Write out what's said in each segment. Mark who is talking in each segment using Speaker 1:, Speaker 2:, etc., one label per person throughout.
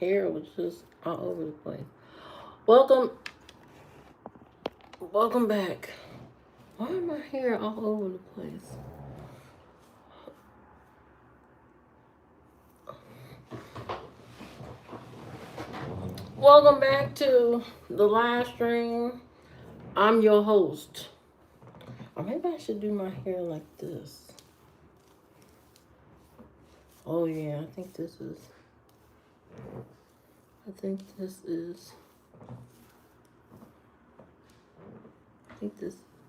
Speaker 1: hair was just all over the place. Welcome back. Why is my hair all over the place? Welcome back to the live stream. I'm your host. Or maybe I should do my hair like this. Oh yeah, I think this is I think this is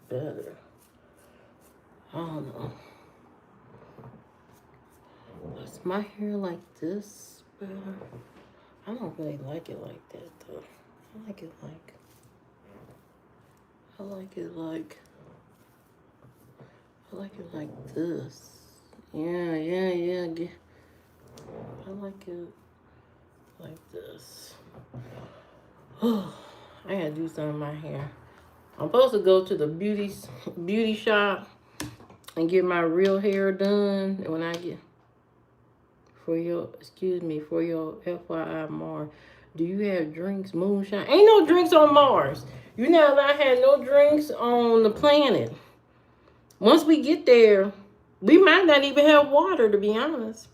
Speaker 1: better. I don't know. Is my hair like this better? I don't really like it like that though. I like it like this. Yeah. I like it like this. I gotta do something in my hair. I'm supposed to go to the beauty shop and get my real hair done. And when I get for your FYI Mars, do you have drinks, moonshine? Ain't no drinks on Mars. You know I had no drinks on the planet. Once we get there, we might not even have water, to be honest.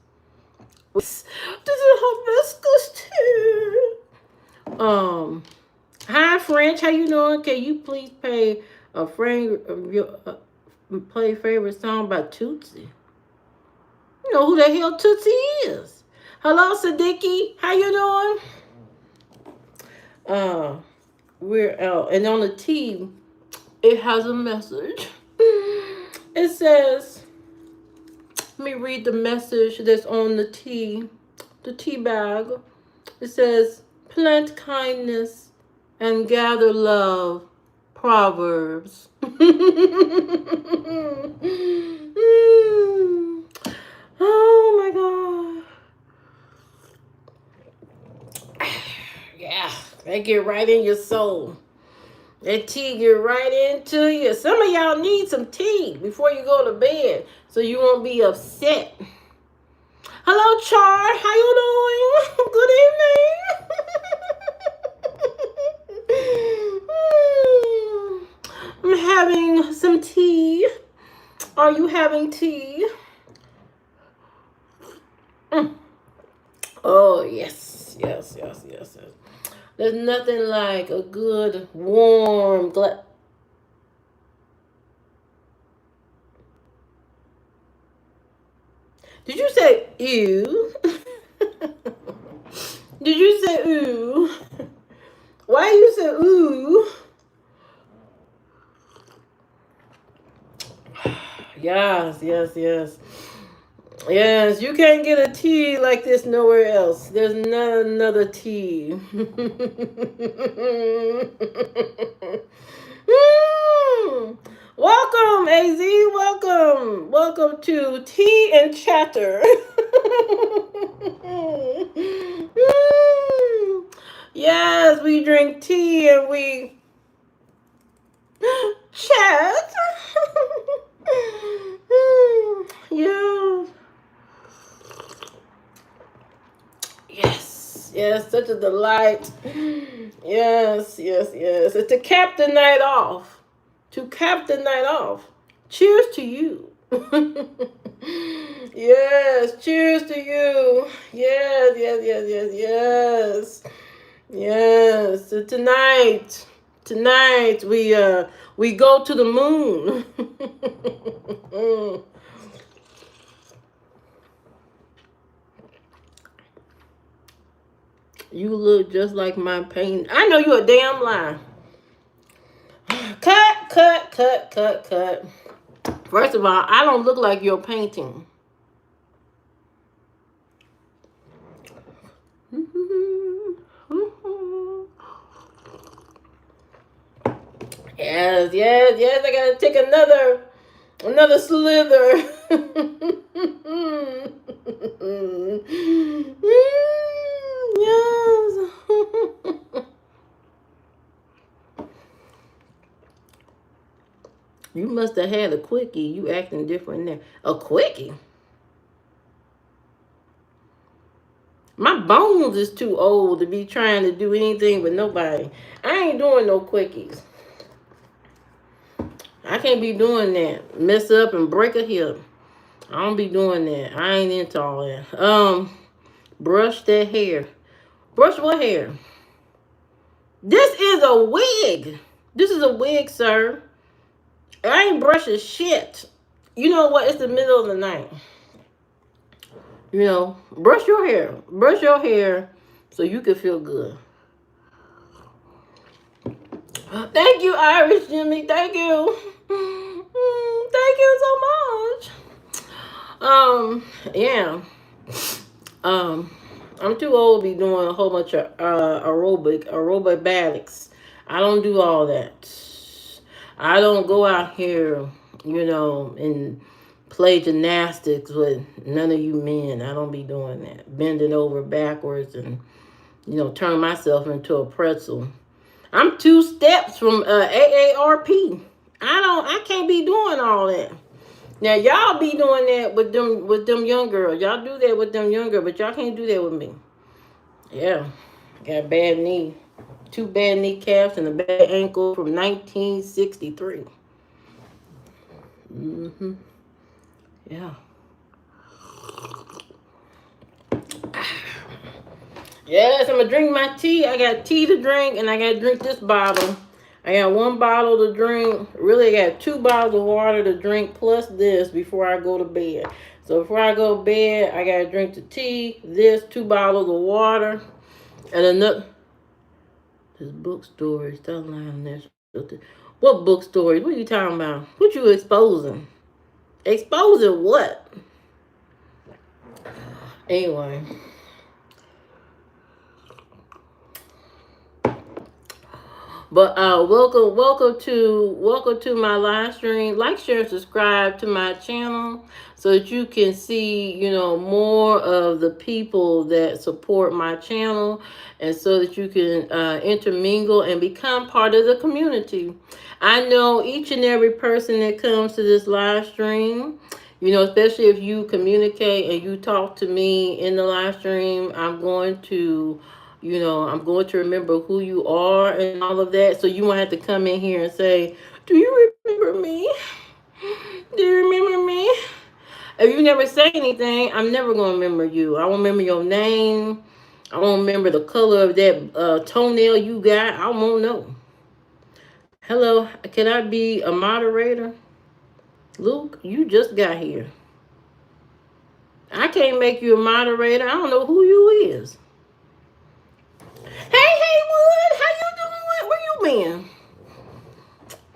Speaker 1: This is hibiscus tea. Hi French, how you doing? Can you please play a play favorite song by Tootsie? You know who the hell Tootsie is? Hello Siddiqui, how you doing? We're out, and on the tea, it has a message. It says, let me read the message that's on the tea bag. It says, plant kindness and gather love. Proverbs. Oh my God. Yeah, they get right in your soul. That tea get right into you. Some of y'all need some tea before you go to bed so you won't be upset. Hello, Char. How you doing? Good evening. I'm having some tea. Are you having tea? Oh, yes. There's nothing like a good, warm glass. Did you say ew? Did you say ooh? Why you say ooh? Yes. Yes, you can't get a tea like this nowhere else. There's not another tea. Welcome, AZ. Welcome to Tea and Chatter. Yes, we drink tea and we chat. Yeah. Yes, such a delight. Yes. It's to cap the night off. Cheers to you. Yes, cheers to you. Yes. So tonight we go to the moon. You look just like my painting. I know you a damn lie. Cut. First of all, I don't look like your painting. Yes. I gotta take another slither. Yes. You must have had a quickie. You acting different now. A quickie? My bones is too old to be trying to do anything with nobody. I ain't doing no quickies. I can't be doing that. Mess up and break a hip. I don't be doing that. I ain't into all that. Brush that hair. Brush what hair? This is a wig. This is a wig, sir. I ain't brushing shit. You know what? It's the middle of the night. You know, brush your hair. Brush your hair so you can feel good. Thank you, Irish Jimmy. Thank you. Thank you so much. Yeah. I'm too old to be doing a whole bunch of aerobatics. I don't do all that. I don't go out here, and play gymnastics with none of you men. I don't be doing that. Bending over backwards and, turn myself into a pretzel. I'm 2 steps from AARP. I can't be doing all that. Now y'all be doing that with them young girls. Y'all do that with them young girls, but y'all can't do that with me. Yeah. Got a bad knee. 2 bad kneecaps and a bad ankle from 1963. Yeah. Yes, I'm gonna drink my tea. I got tea to drink and I gotta drink this bottle. I got 1 bottle to drink. Really, I got 2 bottles of water to drink plus this before I go to bed. So before I go to bed, I gotta drink the tea, this, 2 bottles of water, and another. This book stories. Don't lie on this. What book stories? What are you talking about? What you exposing? Exposing what? Anyway. But welcome to my live stream. Like, share, and subscribe to my channel so that you can see, more of the people that support my channel, and so that you can intermingle and become part of the community. I know each and every person that comes to this live stream. Especially if you communicate and you talk to me in the live stream, I'm going to remember who you are and all of that. So you won't have to come in here and say, do you remember me? Do you remember me? If you never say anything, I'm never going to remember you. I won't remember your name. I won't remember the color of that toenail you got. I won't know. Hello, can I be a moderator? Luke, you just got here. I can't make you a moderator. I don't know who you is. Hey, Haywood, how you doing?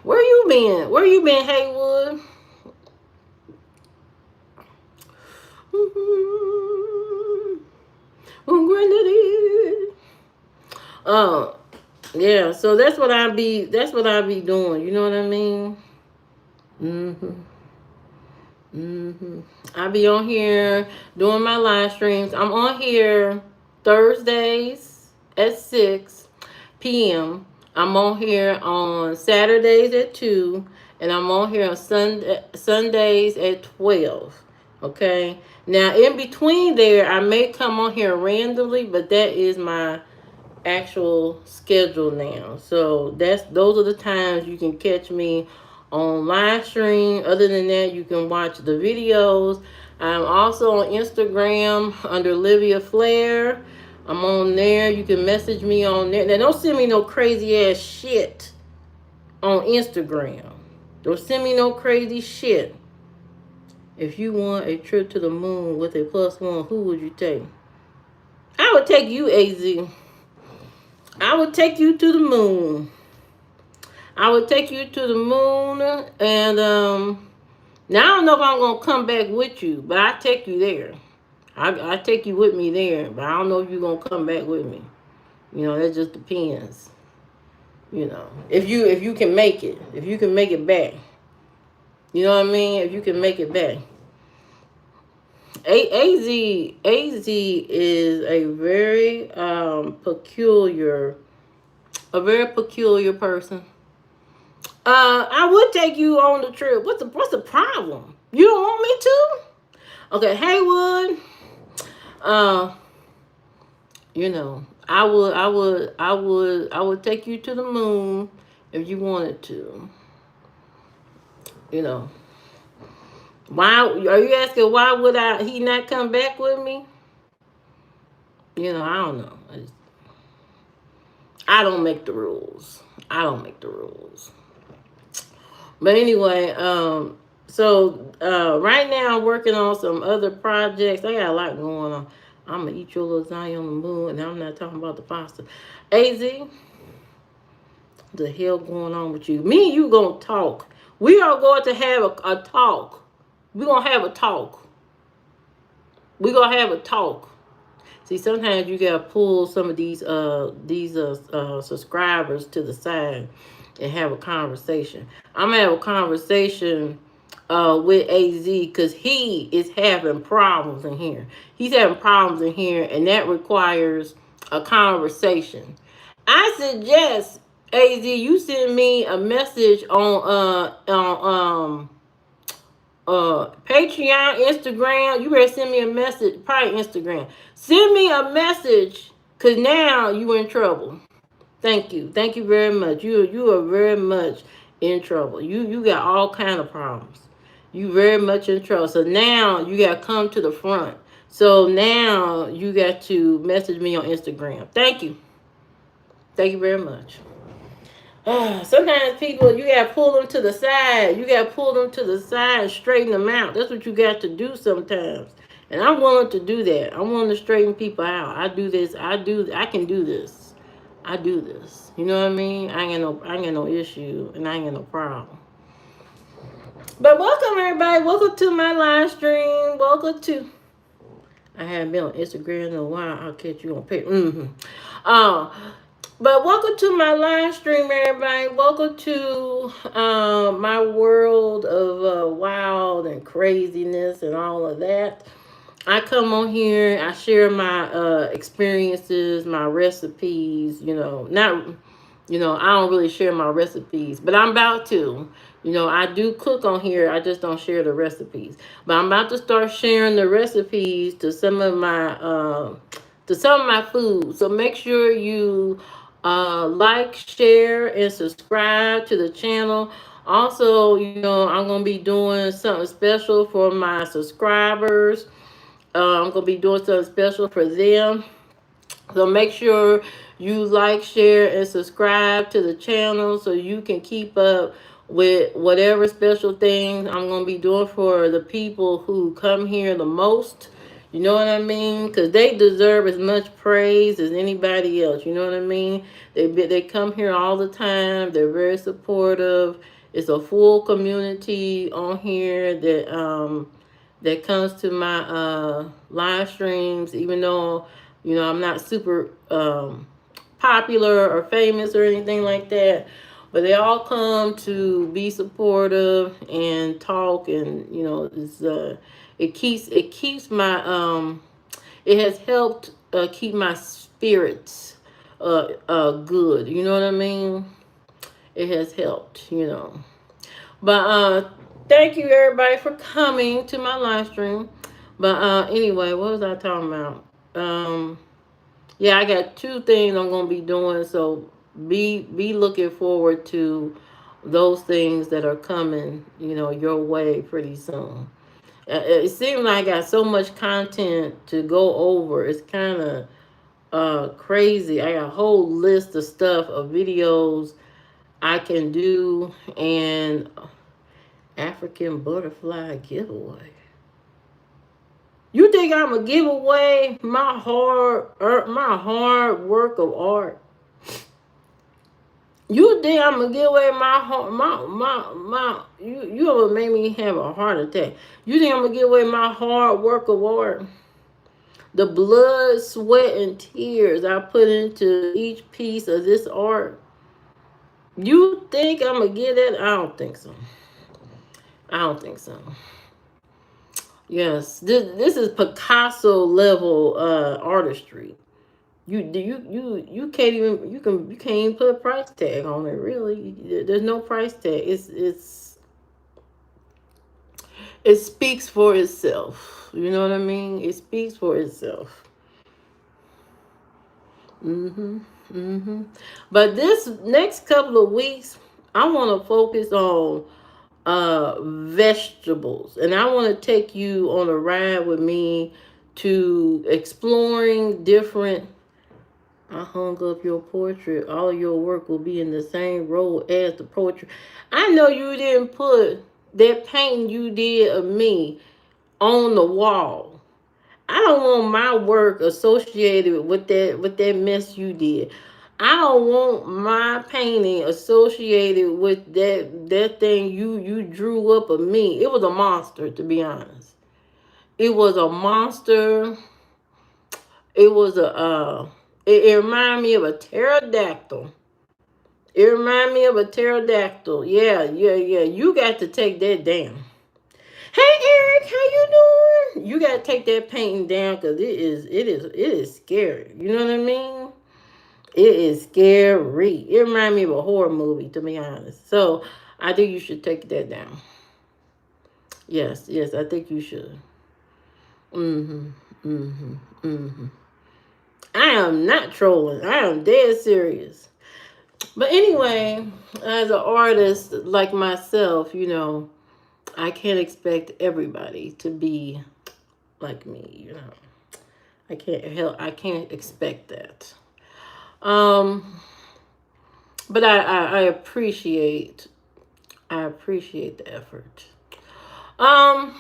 Speaker 1: Where you been? Where you been, Haywood? Yeah, so that's what I be doing, you know what I mean? I be on here doing my live streams. I'm on here Thursdays at 6 p.m. I'm on here on Saturdays at 2, and I'm on here on Sundays at 12. Okay. Now in between there, I may come on here randomly, but that is my actual schedule now. So those are the times you can catch me on live stream. Other than that, you can watch the videos. I'm also on Instagram under Livia Flair. I'm on there. You can message me on there. Now, don't send me no crazy ass shit on Instagram. Don't send me no crazy shit. If you want a trip to the moon with a +1, who would you take? I would take you, AZ. I would take you to the moon. I would take you to the moon, and now I don't know if I'm gonna come back with you, but I take you there. I take you with me there, but I don't know if you're gonna come back with me. That just depends. If you can make it, if you can make it back. You know what I mean? If you can make it back. AZ is a very peculiar person. I would take you on the trip. What's the problem? You don't want me to? Okay, Haywood. You know, I would take you to the moon if you wanted to. You know, why are you asking? Why would he not come back with me? You know, I don't know. I don't make the rules. I don't make the rules. But anyway, right now I'm working on some other projects. I got a lot going on. I'm gonna eat your lasagna on the moon, and I'm not talking about the pasta. Az, the hell going on with you? Me and you gonna talk. We are going to have a talk. We gonna have a talk. We gonna have a talk. See, sometimes you gotta pull some of these subscribers to the side and have a conversation. I'm gonna have a conversation with Az because he is having problems in here. He's having problems in here, and that requires a conversation. I suggest Az you send me a message on Patreon, Instagram. You better send me a message, probably Instagram. Send me a message, cause now you in trouble. Thank you. Thank you very much. You are very much in trouble. You got all kind of problems. You very much in trouble. So now you got to come to the front. So now you got to message me on Instagram. Thank you. Thank you very much. Sometimes people, you got to pull them to the side. You got to pull them to the side and straighten them out. That's what you got to do sometimes. And I'm willing to do that. I'm willing to straighten people out. I do this. I can do this. I do this. You know what I mean? I ain't got no issue, and I ain't got no problem. But welcome everybody. Welcome to my live stream. Welcome to. I haven't been on Instagram in a while. I'll catch you on paper. But welcome to my live stream, everybody. Welcome to my world of wild and craziness and all of that. I come on here, I share my experiences, my recipes, I don't really share my recipes, but I'm about to. I do cook on here, I just don't share the recipes. But I'm about to start sharing the recipes to some of my food. So make sure you like, share, and subscribe to the channel. Also, I'm going to be doing something special for my subscribers. I'm going to be doing something special for them. So make sure you like, share, and subscribe to the channel so you can keep up with whatever special things I'm going to be doing for the people who come here the most. You know what I mean? Because they deserve as much praise as anybody else. You know what I mean? They come here all the time. They're very supportive. It's a full community on here that comes to my live streams, even though I'm not super popular or famous or anything like that, but they all come to be supportive and talk, and it keeps my it has helped keep my spirits good. You know what I mean? It has helped. But thank you everybody for coming to my live stream. But anyway, what was I talking about? Yeah, I got two things I'm gonna be doing, so be looking forward to those things that are coming, your way pretty soon. It seems like I got so much content to go over. It's kind of crazy. I got a whole list of stuff of videos I can do, and African butterfly giveaway. You think I'm gonna give away my hard work of art? You think I'm gonna give away you gonna make me have a heart attack? You think I'm gonna give away my hard work of art? The blood, sweat, and tears I put into each piece of this art. You think I'm gonna get it? I don't think so. I don't think so. Yes, this is Picasso level artistry. You can't even you can't even put a price tag on it. Really, there's no price tag. It speaks for itself. You know what I mean? It speaks for itself. But this next couple of weeks, I want to focus on vegetables, and I want to take you on a ride with me to exploring different. I hung up your portrait. All your work will be in the same row as the portrait. I know you didn't put that painting you did of me on the wall. I don't want my work associated with that mess you did. I don't want my painting associated with that thing you drew up of me. It was a monster, to be honest. It was a monster. It was it reminded me of a pterodactyl. It reminded me of a pterodactyl. Yeah, yeah, yeah. You got to take that down. Hey Eric, how you doing? You gotta take that painting down because it is scary. You know what I mean? It is scary. It reminds me of a horror movie, to be honest. So I think you should take that down. Yes, yes, I think you should. Mm-hmm. Mm-hmm. Mm-hmm. I am not trolling. I am dead serious. But anyway, as an artist like myself, I can't expect everybody to be like me. I can't expect that. Um but I appreciate the effort. Um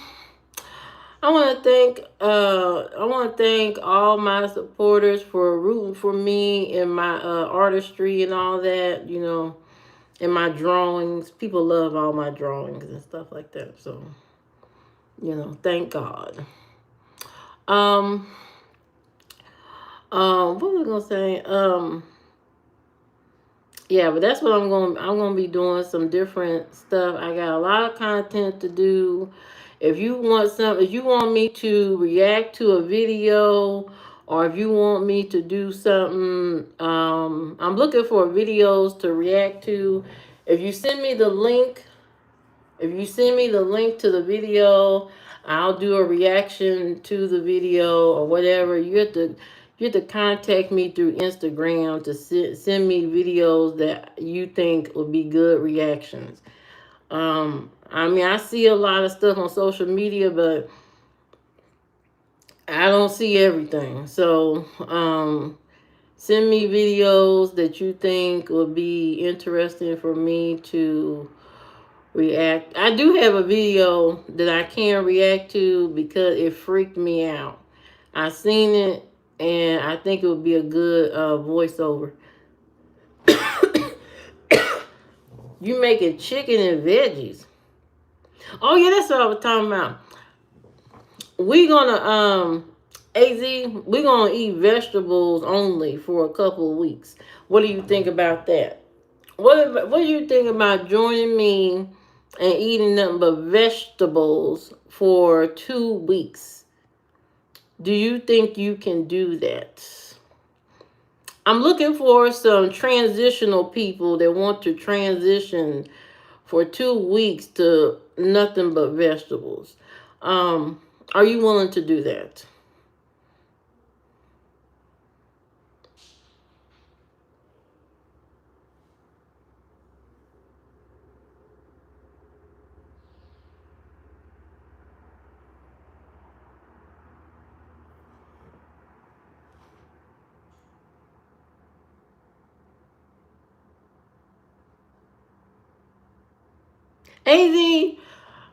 Speaker 1: I want to thank all my supporters for rooting for me in my artistry and all that, in my drawings. People love all my drawings and stuff like that. So, thank God. Um what was I gonna say? Yeah, but that's what I'm gonna be doing some different stuff. I got a lot of content to do. If you want me to react to a video, or if you want me to do something, I'm looking for videos to react to. If you send me the link, if you send me the link to the video, I'll do a reaction to the video or whatever. You have to contact me through Instagram to send me videos that you think would be good reactions. I mean, I see a lot of stuff on social media, but I don't see everything. So, send me videos that you think would be interesting for me to react. I do have a video that I can react to because it freaked me out. I seen it and I think it would be a good voiceover. You making chicken and veggies. Oh yeah, that's what I was talking about. We gonna AZ, we gonna eat vegetables only for a couple of weeks. What do you think about that? What do you think about joining me and eating nothing but vegetables for 2 weeks? Do you think you can do that? I'm looking for some transitional people that want to transition for 2 weeks to nothing but vegetables. Um, are you willing to do that? AZ,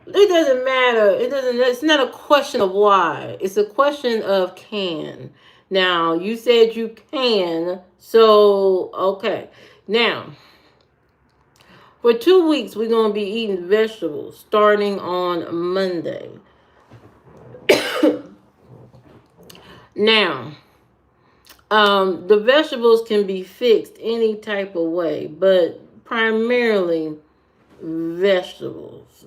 Speaker 1: it doesn't matter. It's not a question of why. It's a question of can. Now, you said you can, so okay. Now, for 2 weeks, we're going to be eating vegetables starting on Monday. Now, the vegetables can be fixed any type of way, but primarily vegetables,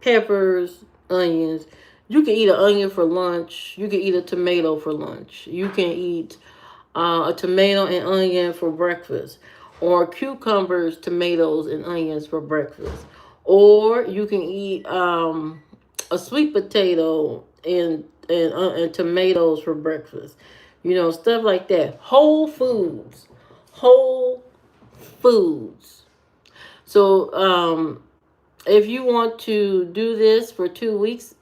Speaker 1: peppers, onions. You can eat an onion for lunch. You can eat a tomato for lunch. You can eat a tomato and onion for breakfast, or cucumbers, tomatoes, and onions for breakfast. Or you can eat a sweet potato and tomatoes for breakfast. You know, stuff like that. Whole foods. Whole foods. So, if you want to do this for 2 weeks,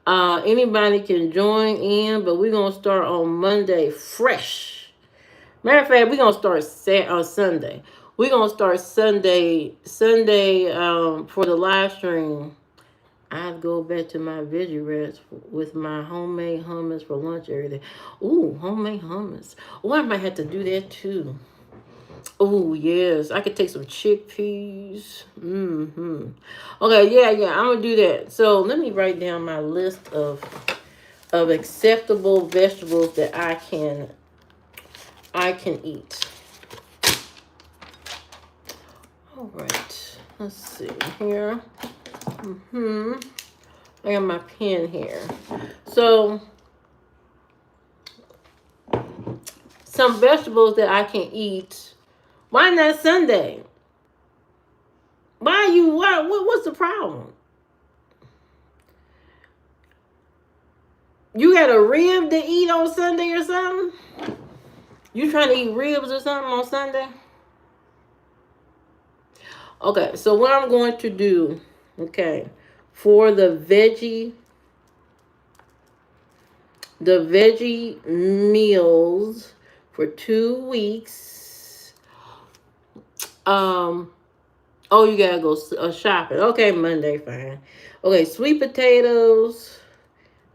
Speaker 1: anybody can join in, but we're going to start on Monday fresh. Matter of fact, we're going to start on Sunday. We're going to start Sunday for the live stream. I'd go back to my veggie wraps with my homemade hummus for lunch every day. Ooh, homemade hummus. Oh, I might have to do that too. Oh, yes. I could take some chickpeas. Mm-hmm. Okay, yeah. I'm going to do that. So let me write down my list of acceptable vegetables that I can eat. All right. Let's see here. I got my pen here. So some vegetables that I can eat. Why not Sunday? What's the problem? You got a rib to eat on Sunday or something? You trying to eat ribs or something on Sunday? Okay, so what I'm going to do, okay, for the veggie meals for 2 weeks. Oh, you gotta go shopping. Okay, Monday, fine. Okay, sweet potatoes.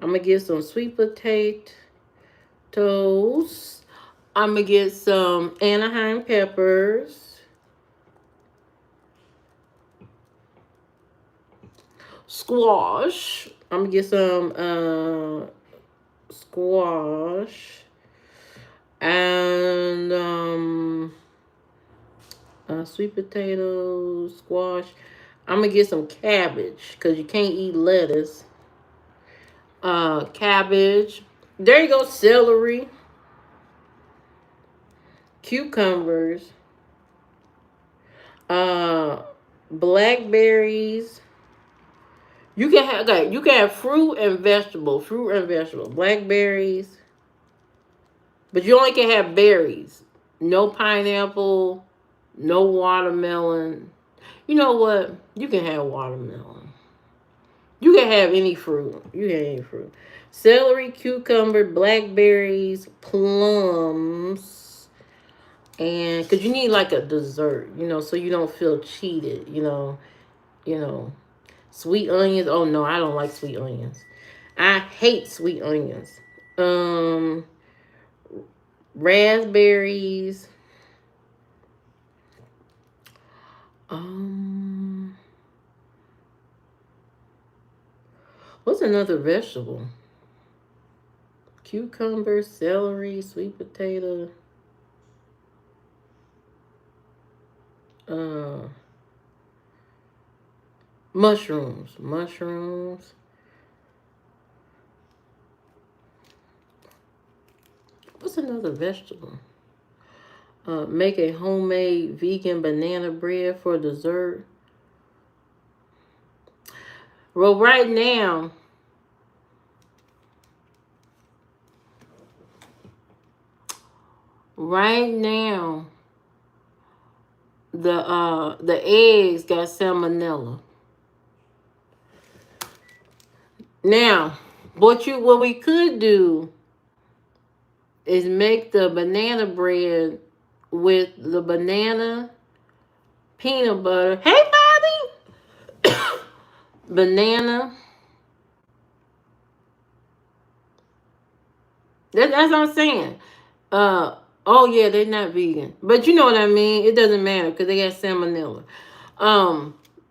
Speaker 1: I'm gonna get some sweet potatoes. I'm gonna get some Anaheim peppers. Squash. I'm gonna get some squash. And sweet potatoes, squash. I'm gonna get some cabbage because you can't eat lettuce. Cabbage. There you go. Celery, cucumbers, blackberries. You can have fruit and vegetable. Blackberries, but you only can have berries. No pineapple, no watermelon. You know what? You can have watermelon. You can have any fruit. Celery, cucumber, blackberries, plums, and because you need like a dessert, so you don't feel cheated, Sweet onions. Oh no, I don't like sweet onions. I hate sweet onions. Raspberries. What's another vegetable? Cucumber, celery, sweet potato. Mushrooms. What's another vegetable? Make a homemade vegan banana bread for dessert. Well, right now, the eggs got salmonella. Now, what we could do is make the banana bread with the banana, peanut butter. Hey, Bobby! Banana. That's what I'm saying. Oh yeah, they're not vegan, but you know what I mean. It doesn't matter because they got salmonella.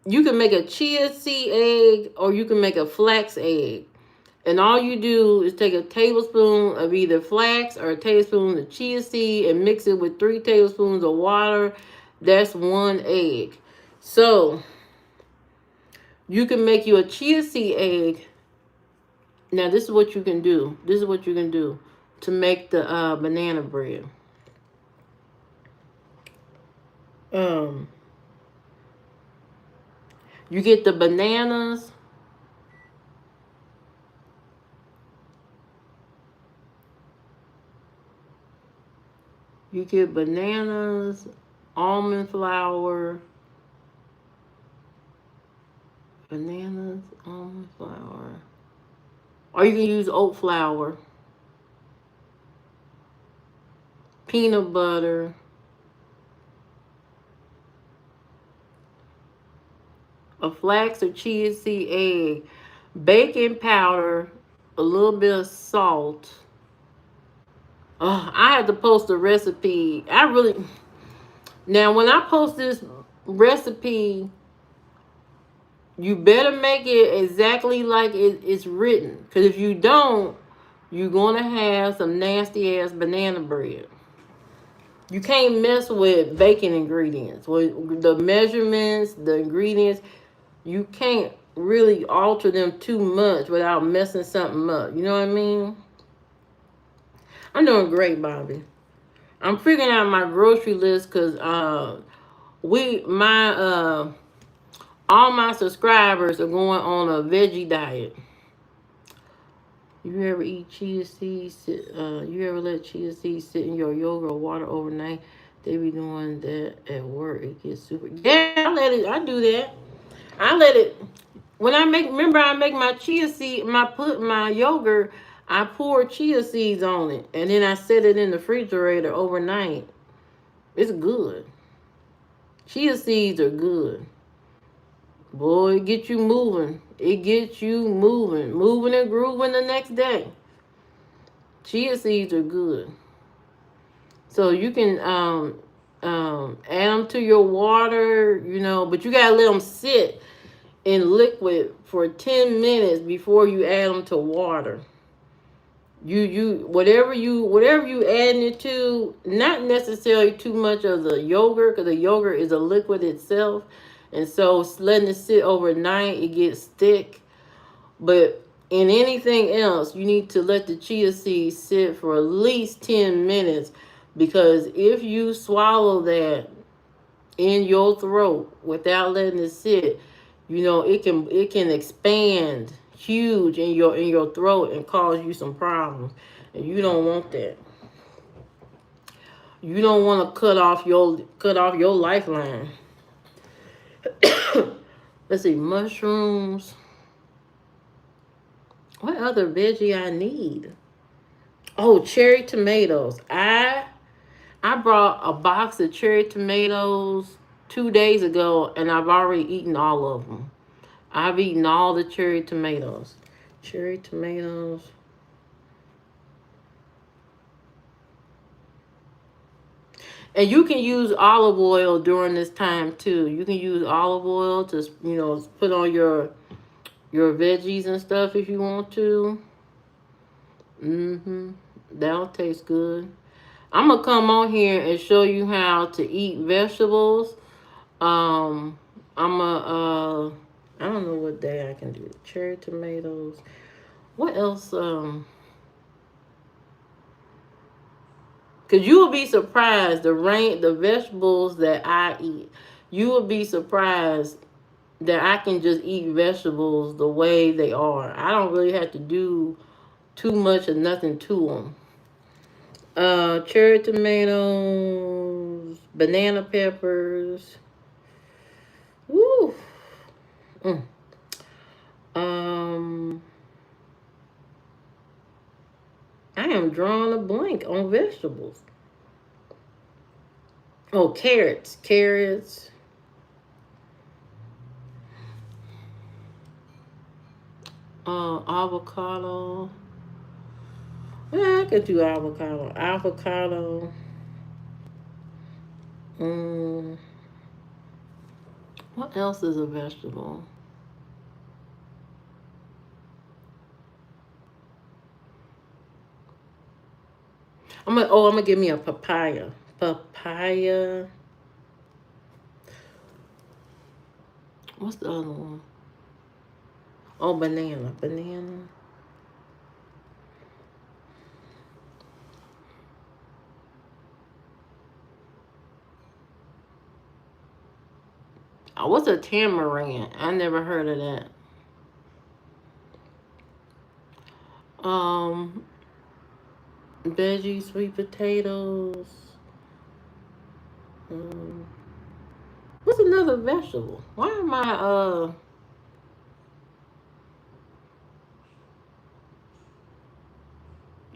Speaker 1: You can make a chia seed egg, or you can make a flax egg, and all you do is take a tablespoon of either flax or a tablespoon of chia seed and mix it with 3 tablespoons of water. That's 1 egg. So you can make you a chia seed egg. Now this is what you can do. To make the banana bread. You get the bananas. You get bananas, almond flour, bananas, almond flour. Or you can use oat flour, peanut butter, a flax or chia seed egg, baking powder, a little bit of salt. I had to post a recipe. Now when I post this recipe, you better make it exactly like it's written. Because if you don't, you're going to have some nasty ass banana bread. You can't mess with baking ingredients. With the measurements, the ingredients, you can't really alter them too much without messing something up. You know what I mean? I'm doing great, Bobby. I'm figuring out my grocery list because we my all my subscribers are going on a veggie diet. You ever eat chia seeds? You ever let chia seeds sit in your yogurt or water overnight? They be doing that at work. It gets super. Yeah, I let it. I do that. I let it. When I make, remember I make my chia seed, my yogurt. I pour chia seeds on it, and then I set it in the refrigerator overnight. It's good. Chia seeds are good. Boy, it gets you moving. It gets you moving. Moving and grooving the next day. Chia seeds are good. So you can add them to your water, but you gotta let them sit in liquid for 10 minutes before you add them to water. Whatever you adding it to, not necessarily too much of the yogurt, because the yogurt is a liquid itself, and so letting it sit overnight, it gets thick. But in anything else, you need to let the chia seeds sit for at least 10 minutes, because if you swallow that in your throat without letting it sit, it can expand huge in your throat and cause you some problems. And you don't want that. You don't want to cut off your lifeline. Let's see, mushrooms. What other veggie I need? Oh, cherry tomatoes. I brought a box of cherry tomatoes 2 days ago, and I've already eaten all of them. I've eaten all the cherry tomatoes. Cherry tomatoes. And you can use olive oil during this time too. You can use olive oil to put on your veggies and stuff if you want to. That'll taste good. I'm gonna come on here and show you how to eat vegetables. I'm a I don't know what day I can do it. Cherry tomatoes. What else? Cause you will be surprised the vegetables that I eat. You will be surprised that I can just eat vegetables the way they are. I don't really have to do too much or nothing to them. Cherry tomatoes, banana peppers. Woo. Mm. Um, I am drawing a blank on vegetables. Oh, carrots, avocado. Yeah, I could do avocado. Avocado. Mm, what else is a vegetable? I'm gonna give me a papaya. Papaya. What's the other one? Oh, banana. Oh, what's a tamarind? I never heard of that. Um, veggies, sweet potatoes. Um, what's another vegetable? Why am I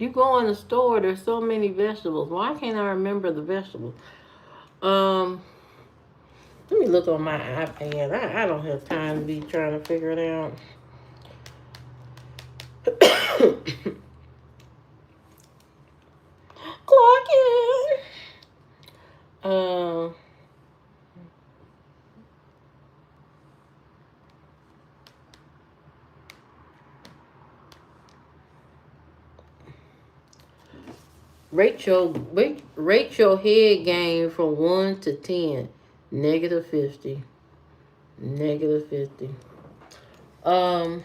Speaker 1: you go in the store, there's so many vegetables. Why can't I remember the vegetables? Um, let me look on my iPad. I don't have time to be trying to figure it out. Clock in. Uh, Rachel head game from 1 to 10. Negative 50. Negative 50. Um,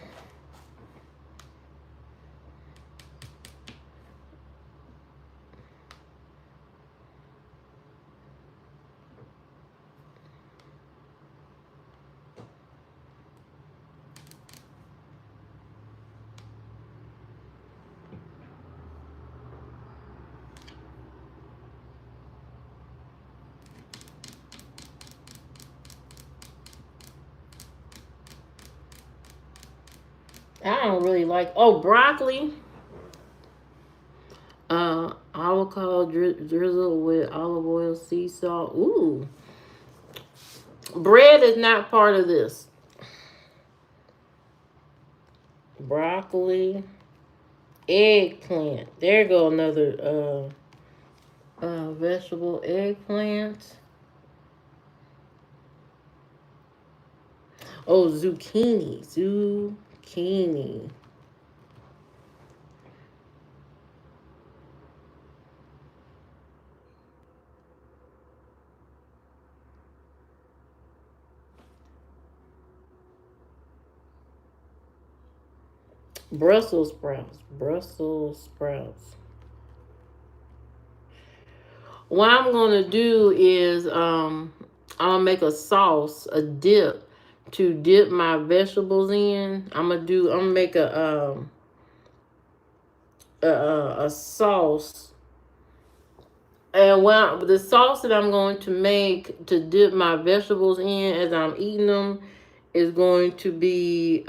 Speaker 1: I don't really like. Oh, broccoli. Avocado drizzle with olive oil, sea salt. Ooh, bread is not part of this. Broccoli, eggplant. There go another vegetable. Eggplant. Oh, zucchini. Zucchini. Brussels sprouts. Brussels sprouts. What I'm gonna do is I'm gonna make a sauce, a dip to dip my vegetables in. I'm gonna make a sauce. And the sauce that I'm going to make to dip my vegetables in as I'm eating them is going to be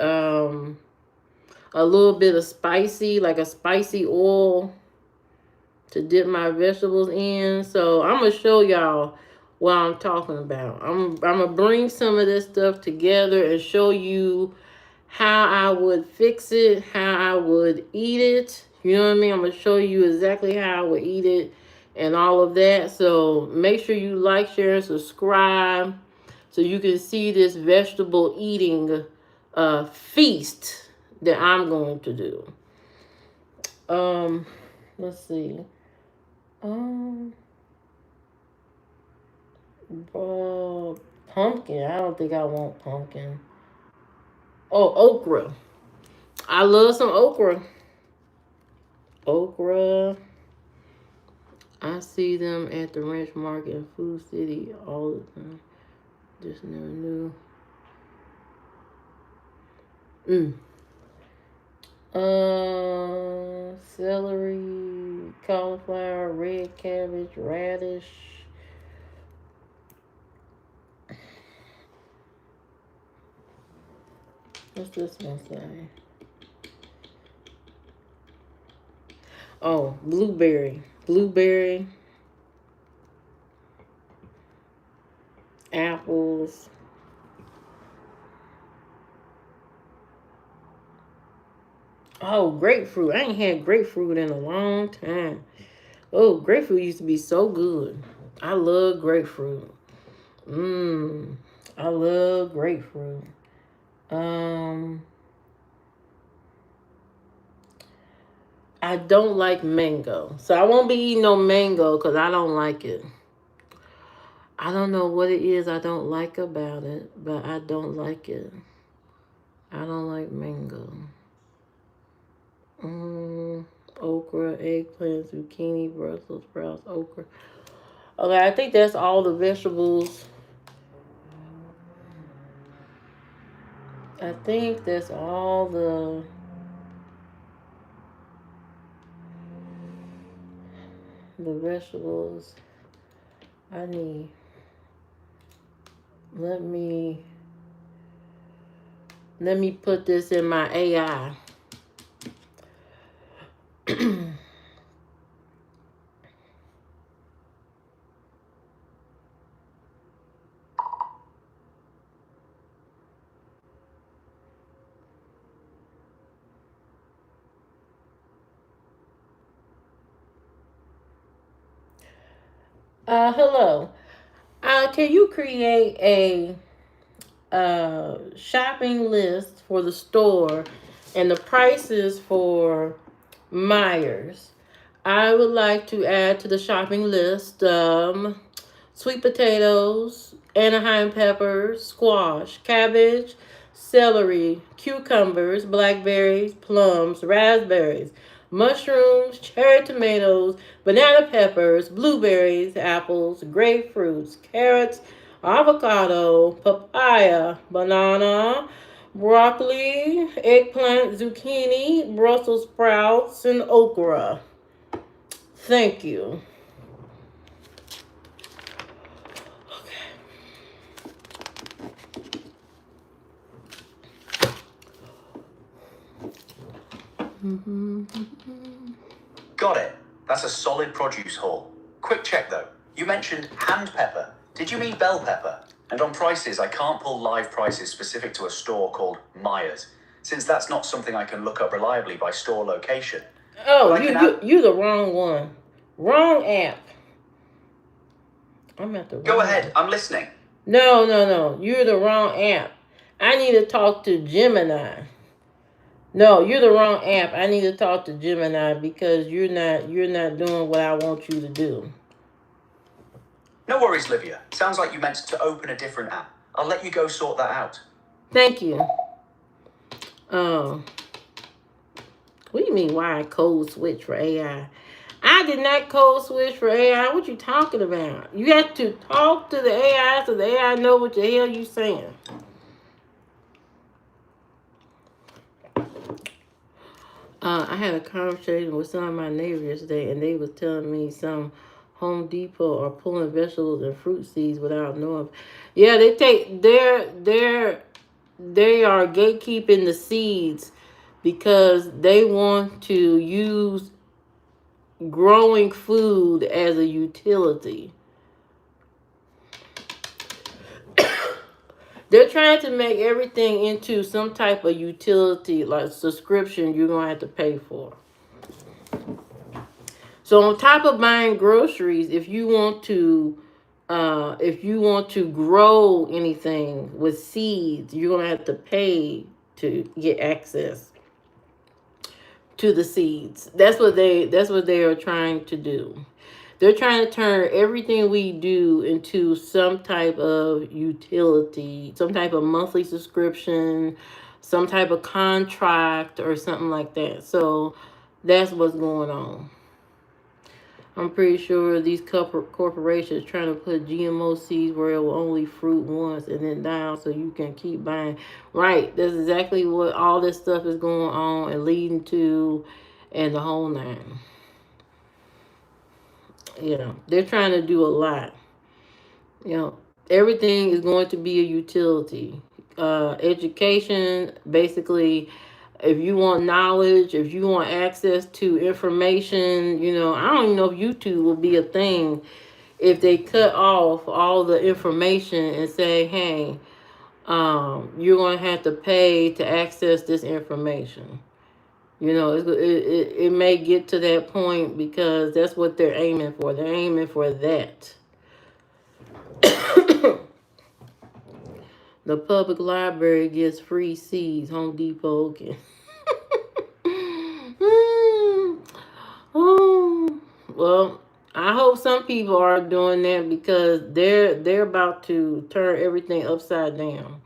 Speaker 1: a little bit of spicy, like a spicy oil to dip my vegetables in. So I'm gonna show y'all what I'm talking about. I'm gonna bring some of this stuff together and show you how I would fix it, how I would eat it. You know what I mean? I'm gonna show you exactly how I would eat it and all of that. So make sure you like, share, and subscribe so you can see this vegetable eating feast that I'm going to do. Let's see. Um, pumpkin. I don't think I want pumpkin. Oh, okra. I love some okra. Okra. I see them at the Ranch Market in Food City all the time. Just never knew. Mm. Celery, cauliflower, red cabbage, radish. What's this one say? Oh, blueberry. Blueberry, apples. Oh, grapefruit. I ain't had grapefruit in a long time. Oh, grapefruit used to be so good. I love grapefruit. Mmm. I love grapefruit. Um, I don't like mango. So I won't be eating no mango because I don't like it. I don't know what it is I don't like about it, but I don't like it. I don't like mango. Mm, okra, eggplant, zucchini, Brussels sprouts, okra. Okay, I think that's all the vegetables. I think that's all the vegetables I need. Let me put this in my AI. Hello. Can you create a shopping list for the store and the prices for Myers? I would like to add to the shopping list sweet potatoes, Anaheim peppers, squash, cabbage, celery, cucumbers, blackberries, plums, raspberries, mushrooms, cherry tomatoes, banana peppers, blueberries, apples, grapefruits, carrots, avocado, papaya, banana, broccoli, eggplant, zucchini, Brussels sprouts, and okra. Thank you.
Speaker 2: Got it. That's a solid produce haul. Quick check though. You mentioned hand pepper. Did you mean bell pepper? And on prices, I can't pull live prices specific to a store called Myers, since that's not something I can look up reliably by store location.
Speaker 1: Oh, you the wrong one. Wrong app. I'm at the wrong
Speaker 2: Go ahead,
Speaker 1: app.
Speaker 2: I'm listening.
Speaker 1: No. You're the wrong app. I need to talk to Gemini. No, you're the wrong app. I need to talk to Gemini because you're not doing what I want you to do.
Speaker 2: No worries, Livia. Sounds like you meant to open a different app. I'll let you go sort that out.
Speaker 1: Thank you. What do you mean why I code switch for AI? I did not code switch for AI. What you talking about? You have to talk to the AI so the AI know what the hell you saying. I had a conversation with some of my neighbors yesterday, and they was telling me some Home Depot are pulling vegetables and fruit seeds without knowing. Yeah, they are gatekeeping the seeds because they want to use growing food as a utility. They're trying to make everything into some type of utility, like subscription you're going to have to pay for. So on top of buying groceries, if you want to grow anything with seeds, you're going to have to pay to get access to the seeds. That's what they are trying to do. They're trying to turn everything we do into some type of utility, some type of monthly subscription, some type of contract or something like that. So that's what's going on. I'm pretty sure these corporations trying to put GMO seeds where it will only fruit once and then down so you can keep buying. Right, that's exactly what all this stuff is going on and leading to, and the whole nine. They're trying to do a lot. Everything is going to be a utility. Education, basically, if you want knowledge, if you want access to information, I don't even know if YouTube will be a thing if they cut off all the information and say, hey, you're going to have to pay to access this information. It may get to that point because that's what they're aiming for. They're aiming for that. The public library gets free seeds. Home Depot can. Oh, well, I hope some people are doing that because they're about to turn everything upside down.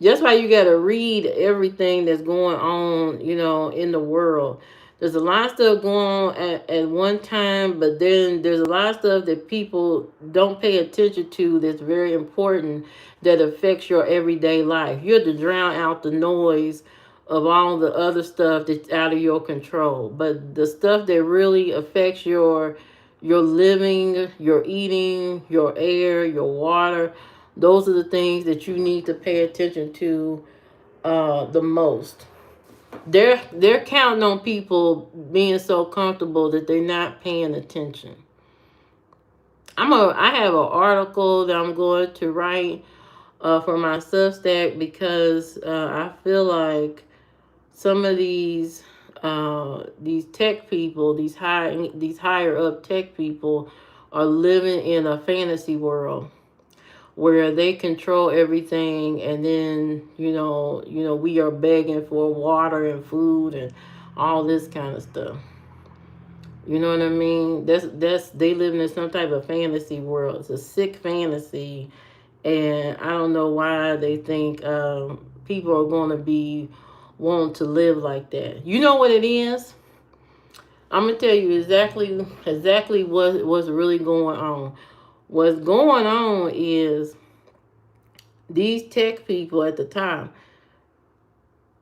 Speaker 1: That's why you got to read everything that's going on, in the world. There's a lot of stuff going on at one time, but then there's a lot of stuff that people don't pay attention to that's very important that affects your everyday life. You have to drown out the noise of all the other stuff that's out of your control. But the stuff that really affects your living, your eating, your air, your water, Those are the things that you need to pay attention to the most. They're counting on people being so comfortable that they're not paying attention. I have an article that I'm going to write for my Substack because I feel like some of these tech people, these higher up tech people, are living in a fantasy world where they control everything, and then we are begging for water and food and all this kind of stuff. You know what I mean? That's they live in some type of fantasy world. It's a sick fantasy, and I don't know why they think people are going to be wanting to live like that. You know what it is? I'm gonna tell you exactly what's really going on. What's going on is these tech people at the time.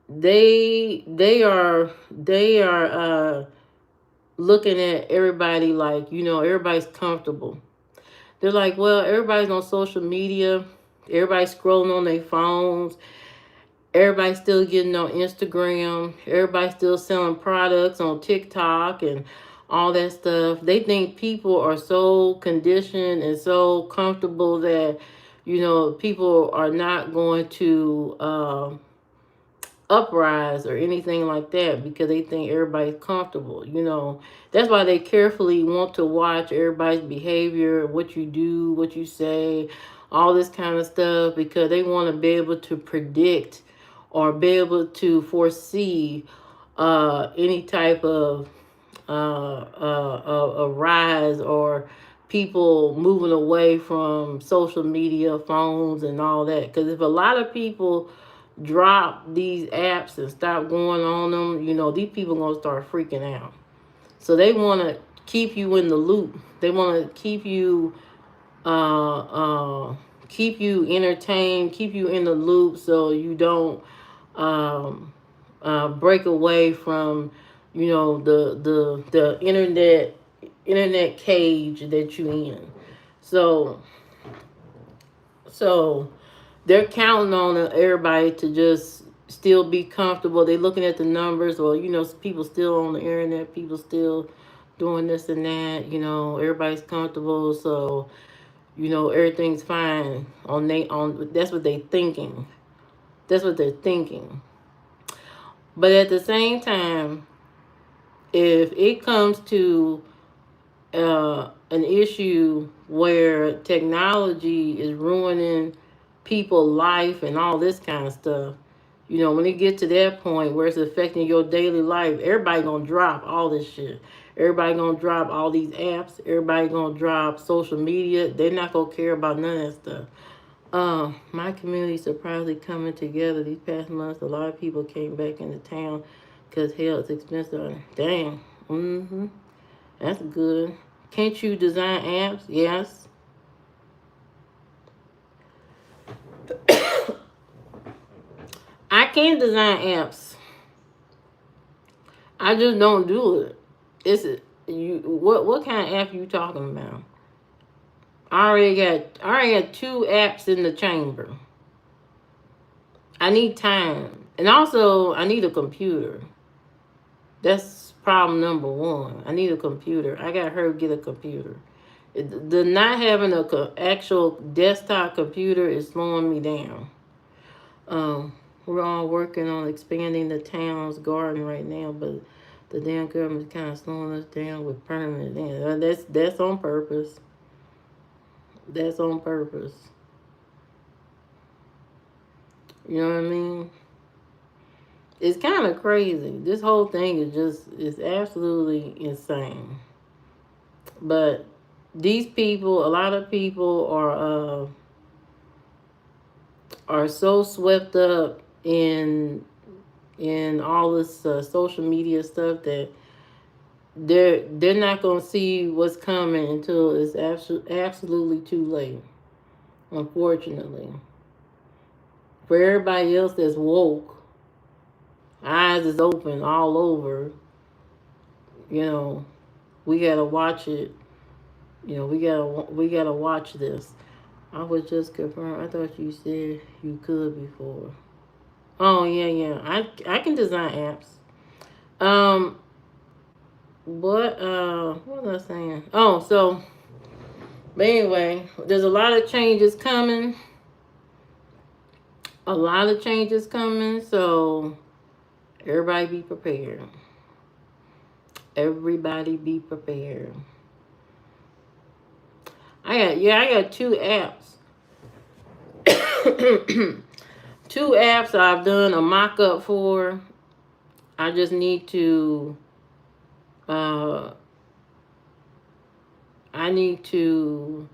Speaker 1: They are looking at everybody like everybody's comfortable. They're like, well, everybody's on social media, everybody's scrolling on their phones, everybody's still getting on Instagram, everybody's still selling products on TikTok and all that stuff. They think people are so conditioned and so comfortable that people are not going to uprise or anything like that because they think everybody's comfortable. That's why they carefully want to watch everybody's behavior, what you do, what you say, all this kind of stuff, because they want to be able to predict or be able to foresee any type of a rise, or people moving away from social media, phones, and all that. Because if a lot of people drop these apps and stop going on them, these people gonna start freaking out. So they want to keep you in the loop. They want to keep you entertained, keep you in the loop, so you don't break away from the internet cage that you in. So so they're counting on everybody to just still be comfortable. They're looking at the numbers, or people still on the internet, people still doing this and that. Everybody's comfortable, so everything's fine. That's what they thinking. That's what they're thinking. But at the same time, if it comes to an issue where technology is ruining people's life and all this kind of stuff, when it gets to that point where it's affecting your daily life, everybody gonna drop all this shit. Everybody gonna drop all these apps. Everybody gonna drop social media. They're not gonna care about none of that stuff. My community surprisingly coming together these past months. A lot of people came back into town because hell, it's expensive. Dang. That's good. Can't you design apps? Yes. I can design apps. I just don't do it. It's you. What kind of app you talking about? I already got 2 apps in the chamber. I need time, and also I need a computer. That's problem number one. I need a computer. I got her get a computer. The not having a actual desktop computer is slowing me down. We're all working on expanding the town's garden right now, but the damn government's kind of slowing us down with permanent. That's on purpose. That's on purpose. You know what I mean? It's kind of crazy. This whole thing is absolutely insane. But these people, a lot of people are so swept up in all this social media stuff that they're not gonna see what's coming until it's absolutely too late. Unfortunately, for everybody else that's woke, eyes is open all over. You know, we gotta watch it. We gotta watch this. I was just confirmed. I thought you said you could before. Oh yeah. I can design apps. Um, what was I saying? Oh, so but anyway, there's a lot of changes coming. A lot of changes coming. So everybody be prepared. Everybody be prepared. I got two apps. Two apps I've done a mock up for. I just need to uh I need to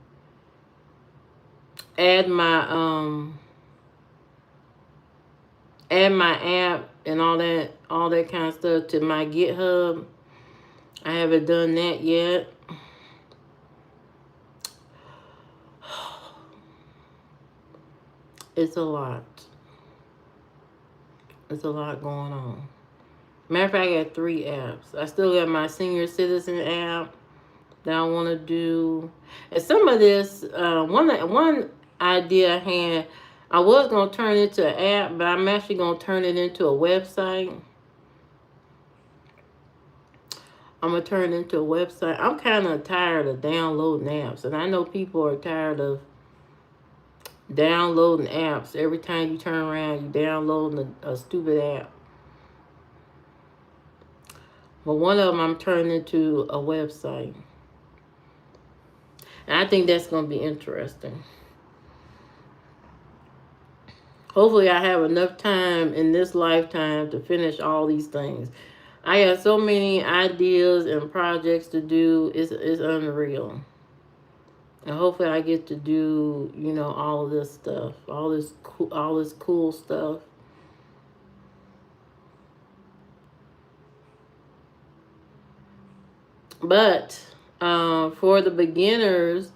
Speaker 1: add my app and all that kind of stuff to my GitHub. I haven't done that yet. It's a lot. It's a lot going on. Matter of fact, I got 3 apps. I still got my senior citizen app that I want to do. And some of this, one idea I had, I was going to turn it into an app, but I'm actually going to turn it into a website. I'm kind of tired of downloading apps. And I know people are tired of downloading apps. Every time you turn around, you downloading a stupid app. But one of them I'm turning into a website. And I think that's going to be interesting. Hopefully I have enough time in this lifetime to finish all these things. I have so many ideas and projects to do. It's unreal. And hopefully I get to do, all of this stuff. All this cool stuff. But for the beginners,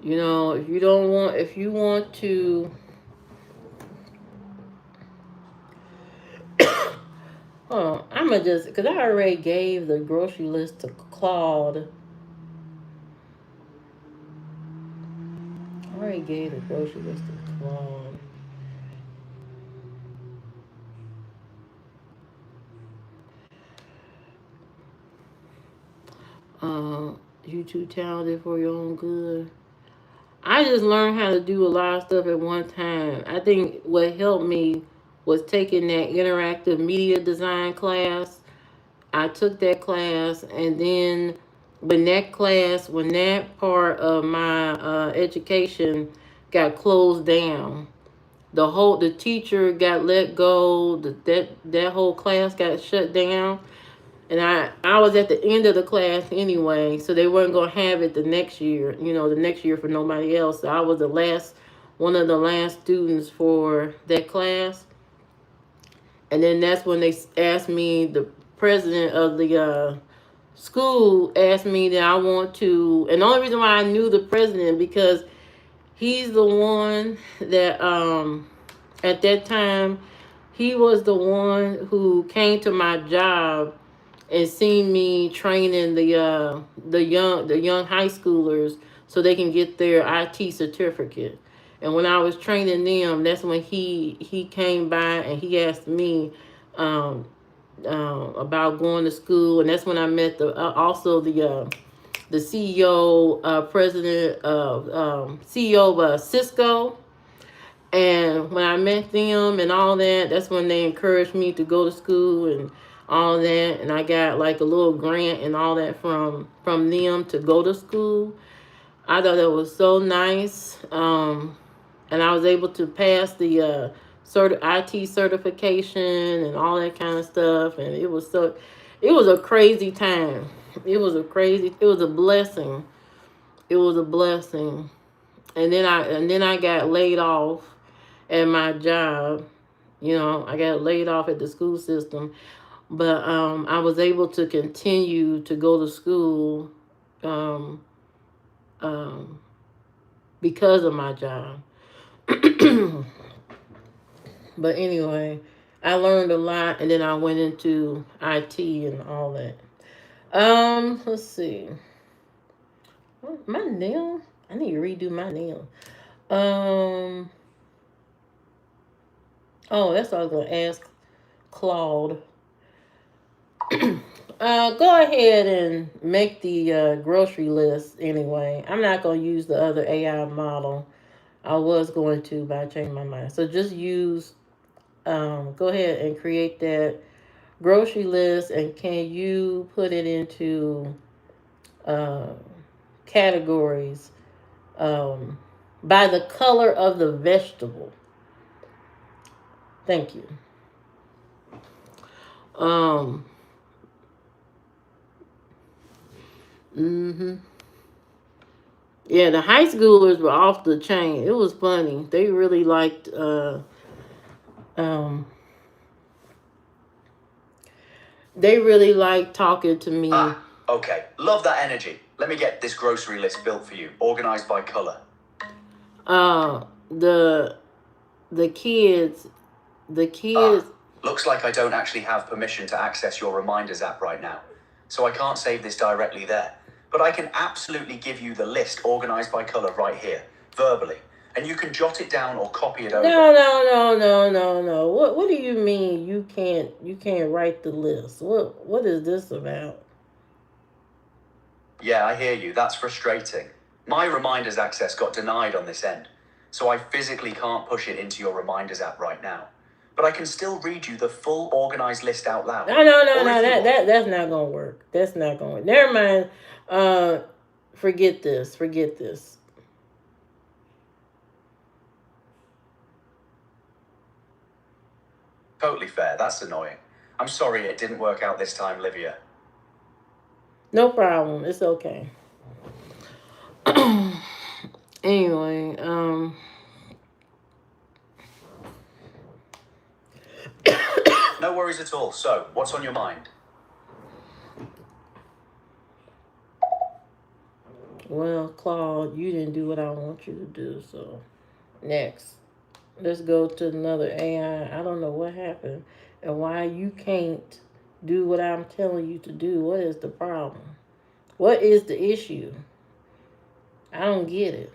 Speaker 1: if you want to oh, because I already gave the grocery list to Claude. I already gave the grocery list to Claude. You too talented for your own good. I just learned how to do a lot of stuff at one time. I think what helped me was taking that interactive media design class. I took that class, and then when that part of my education got closed down, the teacher got let go. That whole class got shut down, and I was at the end of the class anyway, so they weren't gonna have it the next year. The next year for nobody else. So I was one of the last students for that class, and then that's when they asked me. The president of the school asked me that I want to, and the only reason why I knew the president because he's the one that at that time he was the one who came to my job and seen me training the young high schoolers so they can get their IT certificate. And when I was training them, that's when he came by and he asked me um, about going to school, and that's when I met the CEO, president of CEO of Cisco. And when I met them and all that, that's when they encouraged me to go to school and all that. And I got like a little grant and all that from them to go to school. I thought that was so nice. And I was able to pass the IT certification and all that kind of stuff. And it was a crazy time. It was a blessing. It was a blessing. And then I got laid off at my job. I got laid off at the school system, but I was able to continue to go to school um, um, because of my job. But anyway, I learned a lot, and then I went into IT and all that. Let's see. My nail. I need to redo my nail. Um. Oh, that's what I was gonna ask Claude. Go ahead and make the grocery list anyway. I'm not gonna use the other AI model. I was going to, but I changed my mind. So just use. Go ahead and create that grocery list, and can you put it into uh, categories um, by the color of the vegetable? Thank you. Um, hmm Yeah, the high schoolers were off the chain. It was funny. They really liked. Um, they really liked talking to me.
Speaker 2: Ah, okay. Love that energy. Let me get this grocery list built for you, organized by color.
Speaker 1: Uh, the the kids, the
Speaker 2: Ah,
Speaker 1: kids.
Speaker 2: looks like I don't actually have permission to access your reminders app right now, so I can't save this directly there. But I can absolutely give you the list organized by color right here, verbally, and you can jot it down or copy it over.
Speaker 1: No. What do you mean you can't write the list? What is this about?
Speaker 2: Yeah, I hear you. That's frustrating. My reminders access got denied on this end, so I physically can't push it into your reminders app right now. But I can still read you the full organized list out loud.
Speaker 1: No.
Speaker 2: Or if you want.
Speaker 1: That's not gonna work. That's not gonna work. Never mind. Uh, forget this. Forget this.
Speaker 2: Totally fair. That's annoying. I'm sorry it didn't work out this time, Livia.
Speaker 1: No problem. It's okay. Anyway,
Speaker 2: No worries at all. So, what's on your mind?
Speaker 1: well, Claude, you didn't do what I want you to do. So next, let's go to another AI. I don't know what happened and why you can't do what I'm telling you to do. What is the problem? What is the issue? I don't get it.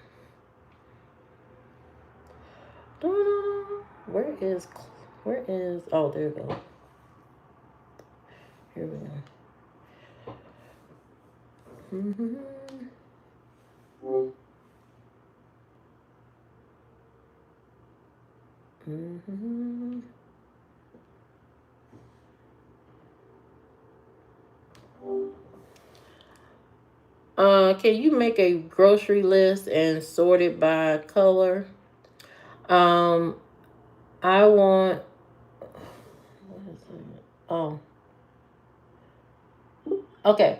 Speaker 1: Where is oh, there we go. Here we go. Can you make a grocery list and sort it by color? Um, I want. Oh, okay.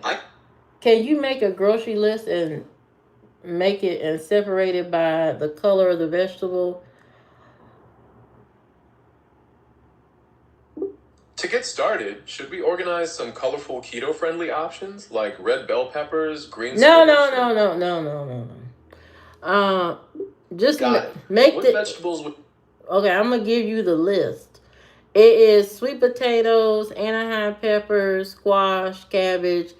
Speaker 1: Can you make a grocery list and make it and separate it by the color of the vegetable?
Speaker 3: To get started, should we organize some colorful keto-friendly options like red bell peppers, green
Speaker 1: No,
Speaker 3: spinach?
Speaker 1: no. Uh, just
Speaker 3: Got it.
Speaker 1: make
Speaker 3: What
Speaker 1: the.
Speaker 3: vegetables would...
Speaker 1: Okay, I'm gonna give you the list. It is sweet potatoes, Anaheim peppers, squash, cabbage,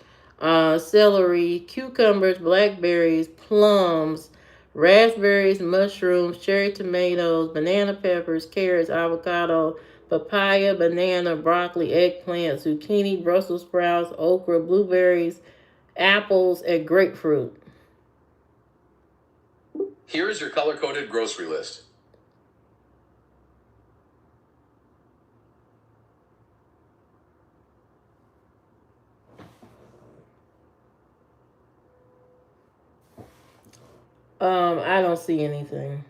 Speaker 1: celery, cucumbers, blackberries, plums, raspberries, mushrooms, cherry tomatoes, banana peppers, carrots, avocado, papaya, banana, broccoli, eggplant, zucchini, Brussels sprouts, okra, blueberries, apples, and grapefruit.
Speaker 3: Here is your color-coded grocery list.
Speaker 1: I don't see anything.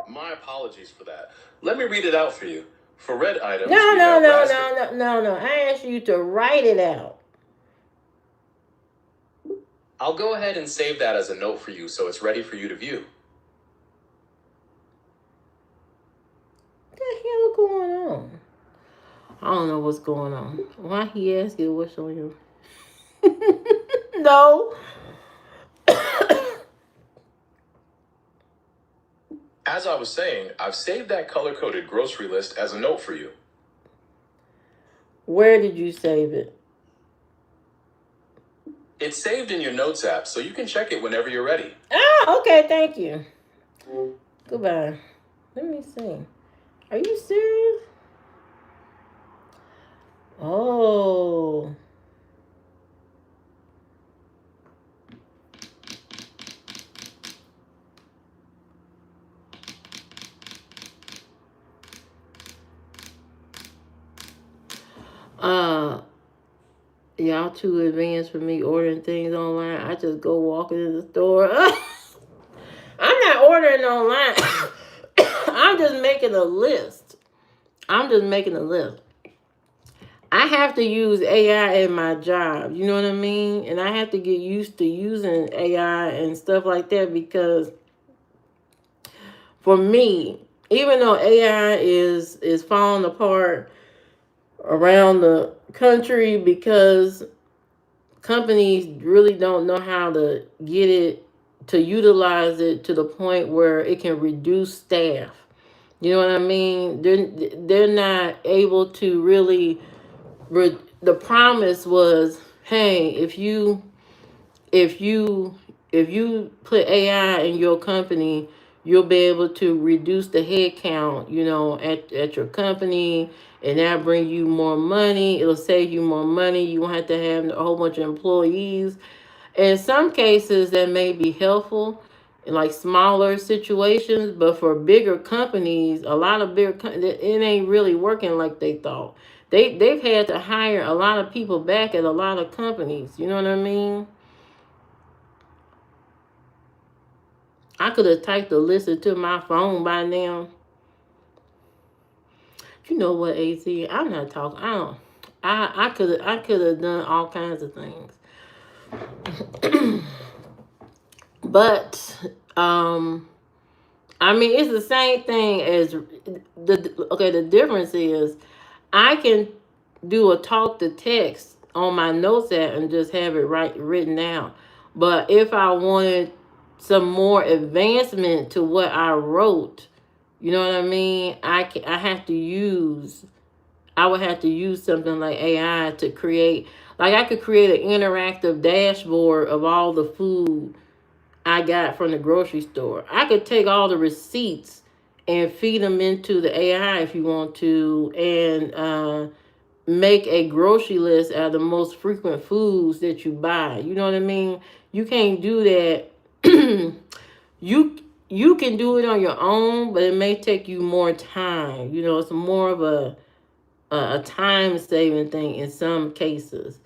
Speaker 3: My apologies for that. Let me read it out for you. For red items,
Speaker 1: No,
Speaker 3: we
Speaker 1: no,
Speaker 3: have
Speaker 1: no,
Speaker 3: raspberry...
Speaker 1: no. I asked you to write it out.
Speaker 3: I'll go ahead and save that as a note for you so it's ready for you to view.
Speaker 1: What the hell going on? I don't know what's going on. Why he asked you what's on your... No.
Speaker 3: As I was saying, I've saved that color-coded grocery list as a note for you.
Speaker 1: Where did you save it?
Speaker 3: It's saved in your Notes app, so you can check it whenever you're ready.
Speaker 1: Ah, okay, thank you. Goodbye. Let me see. Are you serious? Oh. Y'all too advanced for me ordering things online. I just go walking in the store. I'm not ordering online. I'm just making a list. I'm just making a list. I have to use AI in my job. You know what I mean? And I have to get used to using AI and stuff like that because for me, even though AI is falling apart around the country because companies really don't know how to get it to utilize it to the point where it can reduce staff. You know what I mean? They're not able to really. The promise was, hey, if you if you put AI in your company, you'll be able to reduce the head count, at your company, and that'll bring you more money. It'll save you more money. You won't have to have a whole bunch of employees. In some cases, that may be helpful in like smaller situations, but for bigger companies, a lot of it ain't really working like they thought. They've had to hire a lot of people back at a lot of companies. You know what I mean? I could have typed a list into my phone by now. You know what, AZ? I'm not talking. I don't. I could have done all kinds of things. But I mean, it's the same thing as the difference is I can do a talk to text on my notes app and just have it written out. But if I wanted some more advancement to what I wrote, you know what I mean? I would have to use something like AI to create, like I could create an interactive dashboard of all the food I got from the grocery store. I could take all the receipts and feed them into the AI if you want to, and make a grocery list out of the most frequent foods that you buy. You know what I mean? You can't do that. You can do it on your own, but it may take you more time. It's more of a time saving thing in some cases.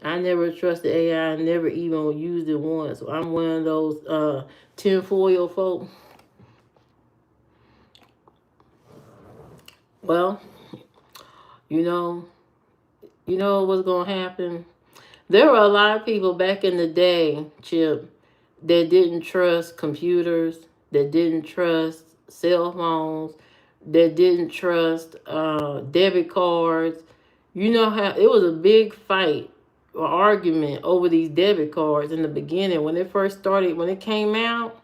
Speaker 1: I never trusted AI. I never even used it once. I'm one of those tinfoil folk. Well, you know, what's gonna happen. There were a lot of people back in the day, Chip, that didn't trust computers, that didn't trust cell phones, that didn't trust debit cards. You know how it was a big fight or argument over these debit cards in the beginning when it first started, when it came out.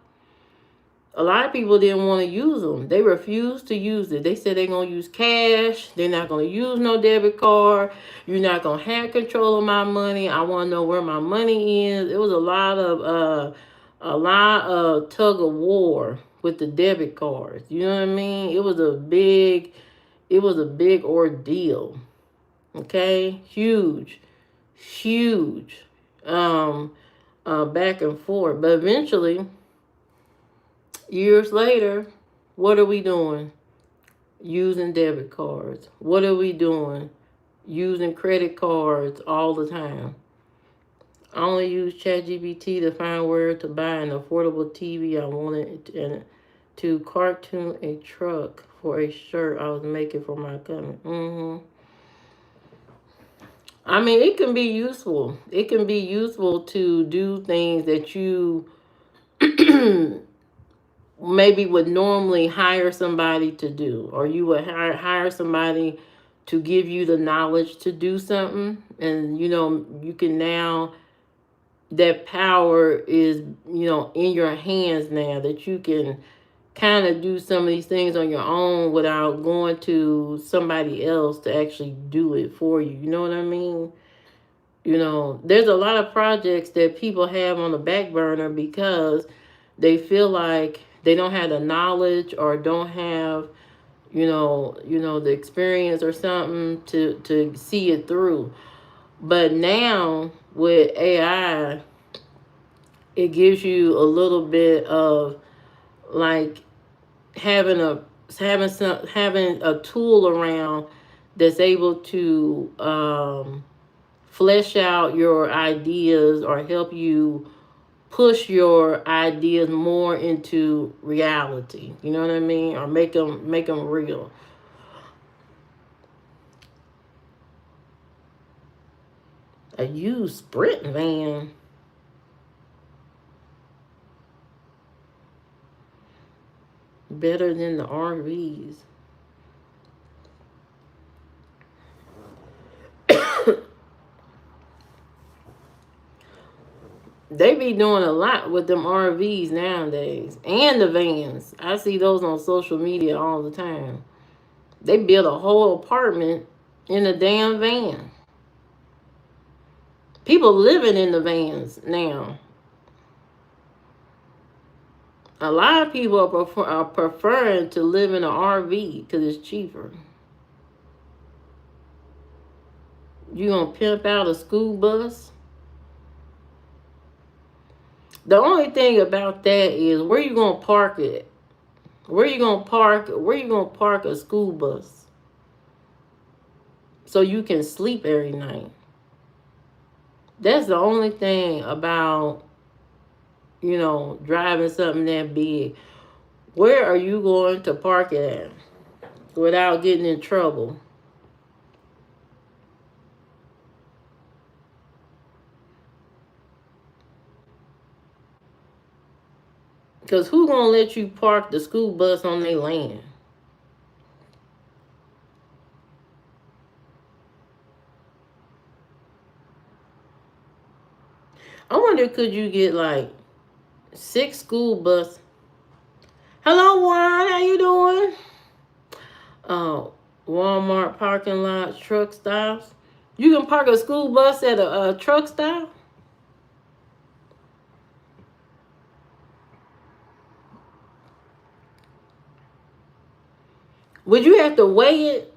Speaker 1: A lot of people didn't want to use them. They refused to use it. They said they're going to use cash. They're not going to use no debit card. You're not going to have control of my money. I want to know where my money is. It was a lot of tug of war with the debit cards. You know what I mean? It was a big ordeal. Okay? Huge. Back and forth. But eventually, years later, what are we doing? Using debit cards. What are we doing? Using credit cards all the time. I only use ChatGPT to find where to buy an affordable TV I wanted and to cartoon a truck for a shirt I was making for my company. I mean, it can be useful. It can be useful to do things that you maybe would normally hire somebody to do, or you would hire somebody to give you the knowledge to do something. And you can now, that power is in your hands now, that you can kind of do some of these things on your own without going to somebody else to actually do it for you. You know what I mean? You know, there's a lot of projects that people have on the back burner because they feel like they don't have the knowledge or don't have, the experience or something to see it through. But now with AI, it gives you a little bit of like having a tool around that's able to flesh out your ideas or help you push your ideas more into reality. You know what I mean? Or make them real. A used Sprint van. Better than the RVs. They be doing a lot with them RVs nowadays. And the vans. I see those on social media all the time. They build a whole apartment in a damn van. People living in the vans now. A lot of people are preferring to live in an RV because it's cheaper. You gonna pimp out a school bus? The only thing about that is where you gonna park it. Where you gonna park a school bus so you can sleep every night? That's the only thing about, driving something that big. Where are you going to park it at without getting in trouble? Because who gonna let you park the school bus on their land? I wonder, could you get like 6 school bus? Hello, Juan. How you doing? Walmart parking lots, truck stops. You can park a school bus at a truck stop. Would you have to weigh it?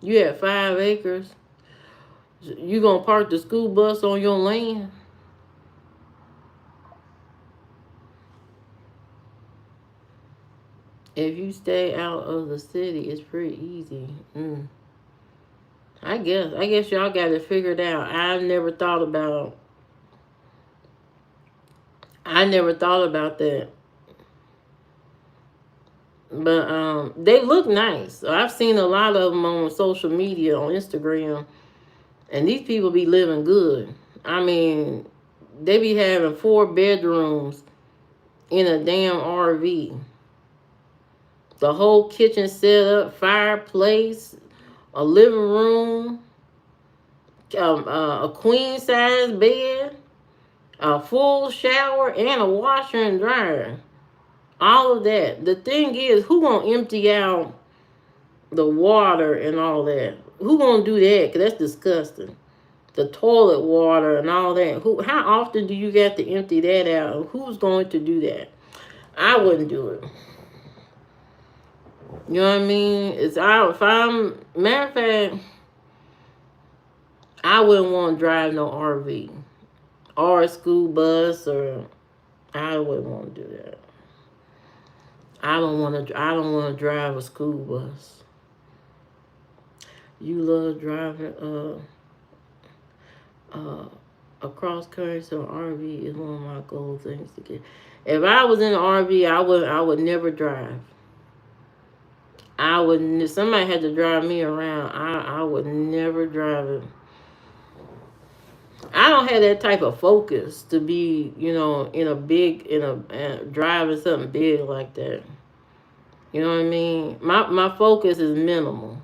Speaker 1: You have 5 acres. You gonna park the school bus on your land? If you stay out of the city, it's pretty easy. I guess y'all got it figured out. I never thought about that. But they look nice. I've seen a lot of them on social media, on Instagram, and these people be living good. I mean, they be having 4 bedrooms in a damn RV. The whole kitchen set up, fireplace, a living room, a queen size bed, a full shower, and a washer and dryer. All of that. The thing is, who gonna empty out the water and all that? Who gonna do that? Because that's disgusting. The toilet water and all that. How often do you get to empty that out? Who's going to do that? I wouldn't do it. You know what I mean? Matter of fact, I wouldn't want to drive no RV or a school bus, or I wouldn't want to do that. I don't want to drive a school bus. You love driving across country, so RV is one of my goal things to get. If I was in an RV, I would never drive. If somebody had to drive me around, I would never drive it. I don't have that type of focus to be, driving something big like that. You know what I mean? My focus is minimal.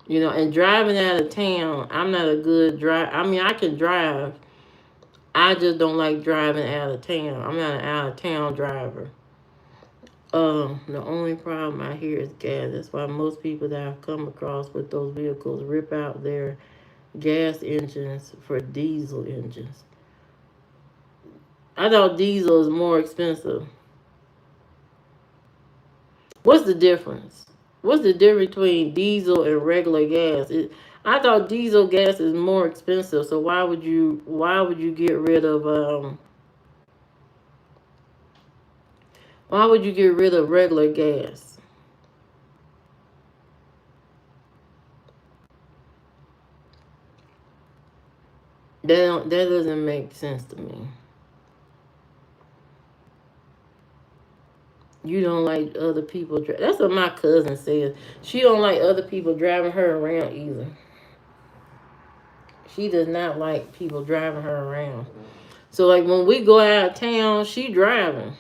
Speaker 1: And driving out of town, I'm not a good driver. I mean, I can drive. I just don't like driving out of town. I'm not an out of town driver. The only problem I hear is gas. That's why most people that I've come across with those vehicles rip out their gas engines for diesel engines. I thought diesel is more expensive. What's the difference? What's the difference between diesel and regular gas? I thought diesel gas is more expensive. So why would you get rid of why would you get rid of regular gas? That doesn't make sense to me. You don't like other people. That's what my cousin says. She don't like other people driving her around either. She does not like people driving her around. So like when we go out of town, she driving.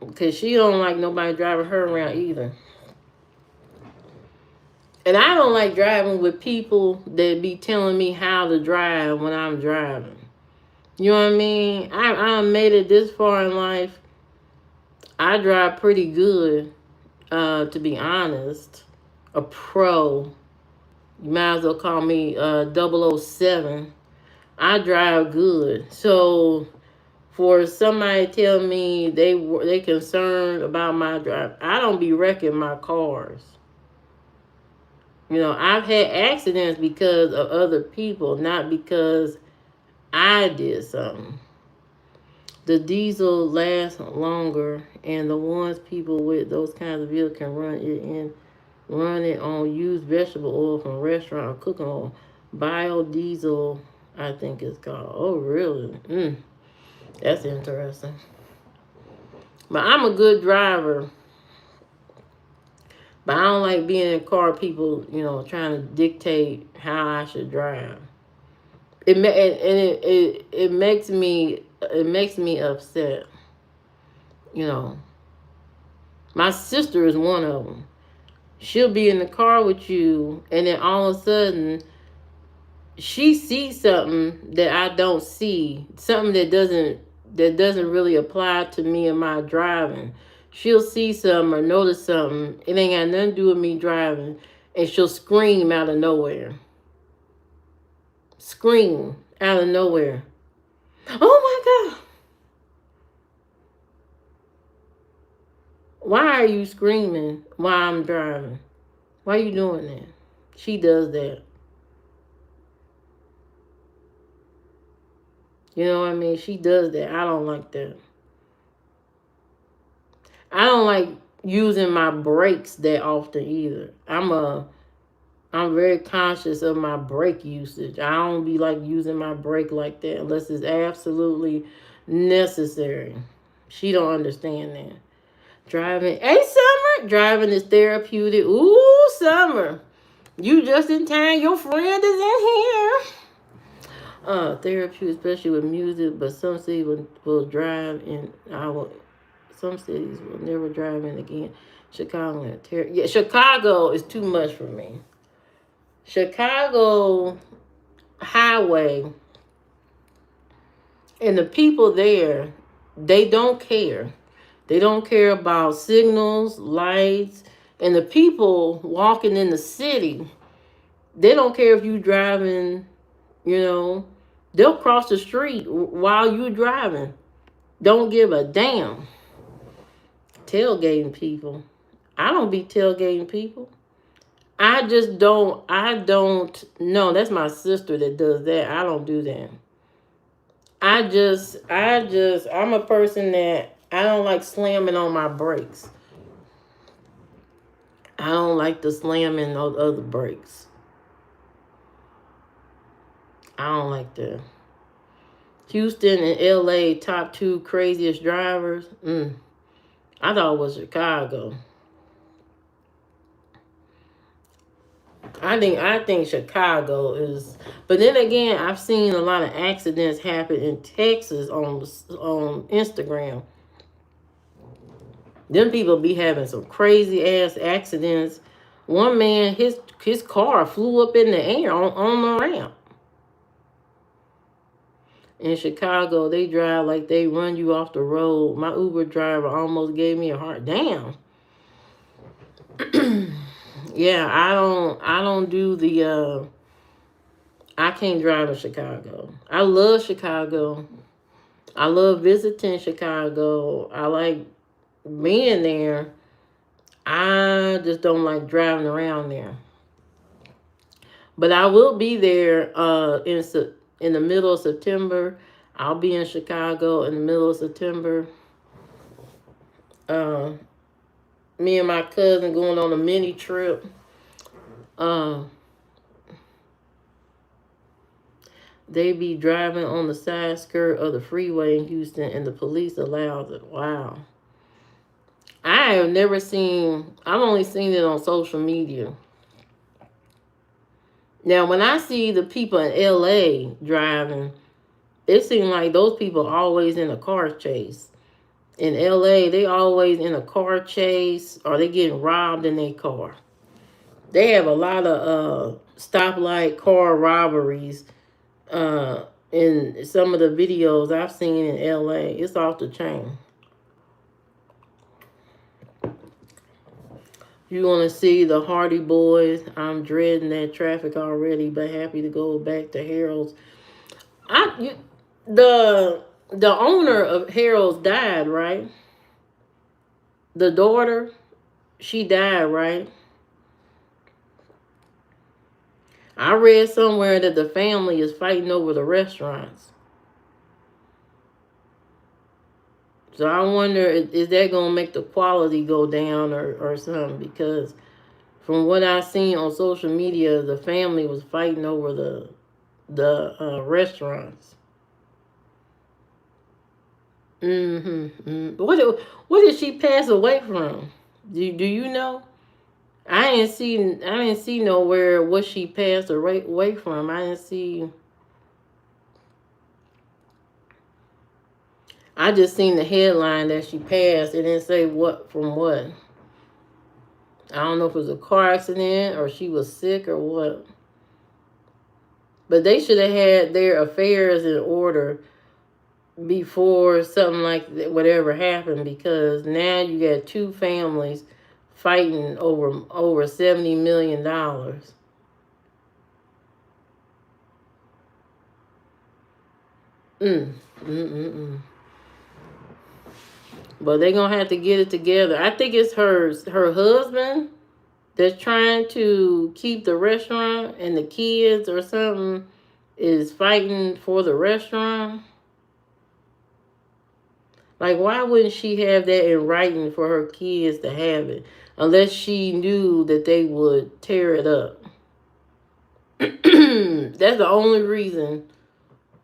Speaker 1: Because she don't like nobody driving her around either. And I don't like driving with people that be telling me how to drive when I'm driving. You know what I mean? I made it this far in life. I drive pretty good, to be honest. A pro. You might as well call me 007. I drive good. So for somebody to tell me they concerned about my drive, I don't be wrecking my cars. You know, I've had accidents because of other people, not because I did something. The diesel lasts longer, and the ones people with those kinds of vehicles can run it on used vegetable oil from restaurant or cooking oil. Biodiesel, I think it's called. Oh, really? That's interesting. But I'm a good driver. But I don't like being in a car, people, trying to dictate how I should drive. It makes me upset. My sister is one of them. She'll be in the car with you, and then all of a sudden, she sees something that I don't see, something that doesn't really apply to me and my driving. She'll see something or notice something. It ain't got nothing to do with me driving, and she'll scream out of nowhere. Scream out of nowhere. Oh my God! Why are you screaming while I'm driving? Why are you doing that? She does that. You know what I mean? She does that. I don't like that. I don't like using my brakes that often either. I'm very conscious of my brake usage. I don't be like using my brake like that unless it's absolutely necessary. She don't understand that. Driving, hey Summer, driving is therapeutic. Ooh, Summer, you just in time. Your friend is in here. Therapeutic, especially with music, but some cities will drive in. Some cities will never drive in again. Chicago is too much for me. Chicago highway and the people there, they don't care. They don't care about signals, lights, and the people walking in the city, they don't care if you driving, they'll cross the street while you driving. Don't give a damn. Tailgating people. I don't be tailgating people. I don't know. That's my sister that does that. I don't do that. I'm a person that I don't like slamming on my brakes. I don't like the slamming on other brakes. I don't like that. Houston and LA, top 2 craziest drivers. I thought it was Chicago. I think Chicago is, but then again, I've seen a lot of accidents happen in Texas on Instagram. Them people be having some crazy ass accidents. One man, his car flew up in the air on the ramp. In Chicago, they drive like they run you off the road. My Uber driver almost gave me a heart. Damn. Yeah, I don't do the I can't drive in Chicago. I love Chicago. I love visiting Chicago. I like being there. I just don't like driving around there. But I will be there in the middle of September. I'll be in Chicago in the middle of September. Uh, Me and my cousin going on a mini trip. Uh, they be driving on the side skirt of the freeway in Houston, and the police allows it. Wow. I have never seen. I've only seen it on social media. Now, when I see the people in LA driving, it seems like those people are always in a car chase. In LA, they always in a car chase or they getting robbed in their car. They have a lot of stoplight car robberies in some of the videos I've seen in LA. It's off the chain. You want to see the Hardy Boys? I'm dreading that traffic already, but happy to go back to Harold's. The owner of Harold's died, right? The daughter, she died, right? I read somewhere that the family is fighting over the restaurants. So I wonder, is that going to make the quality go down or something? Because from what I seen on social media, the family was fighting over the restaurants. What did she pass away from? Do you know? I didn't see nowhere what she passed away from. I didn't see. I just seen the headline that she passed. It didn't say what from what. I don't know if it was a car accident or she was sick or what. But they should have had their affairs in order before something like that, whatever happened, because now you got two families fighting over $70 million. Mm, mm, mm, mm. But they're gonna have to get it together. I think it's her husband that's trying to keep the restaurant, and the kids or something is fighting for the restaurant. Like, why wouldn't she have that in writing for her kids to have it? Unless she knew that they would tear it up. That's the only reason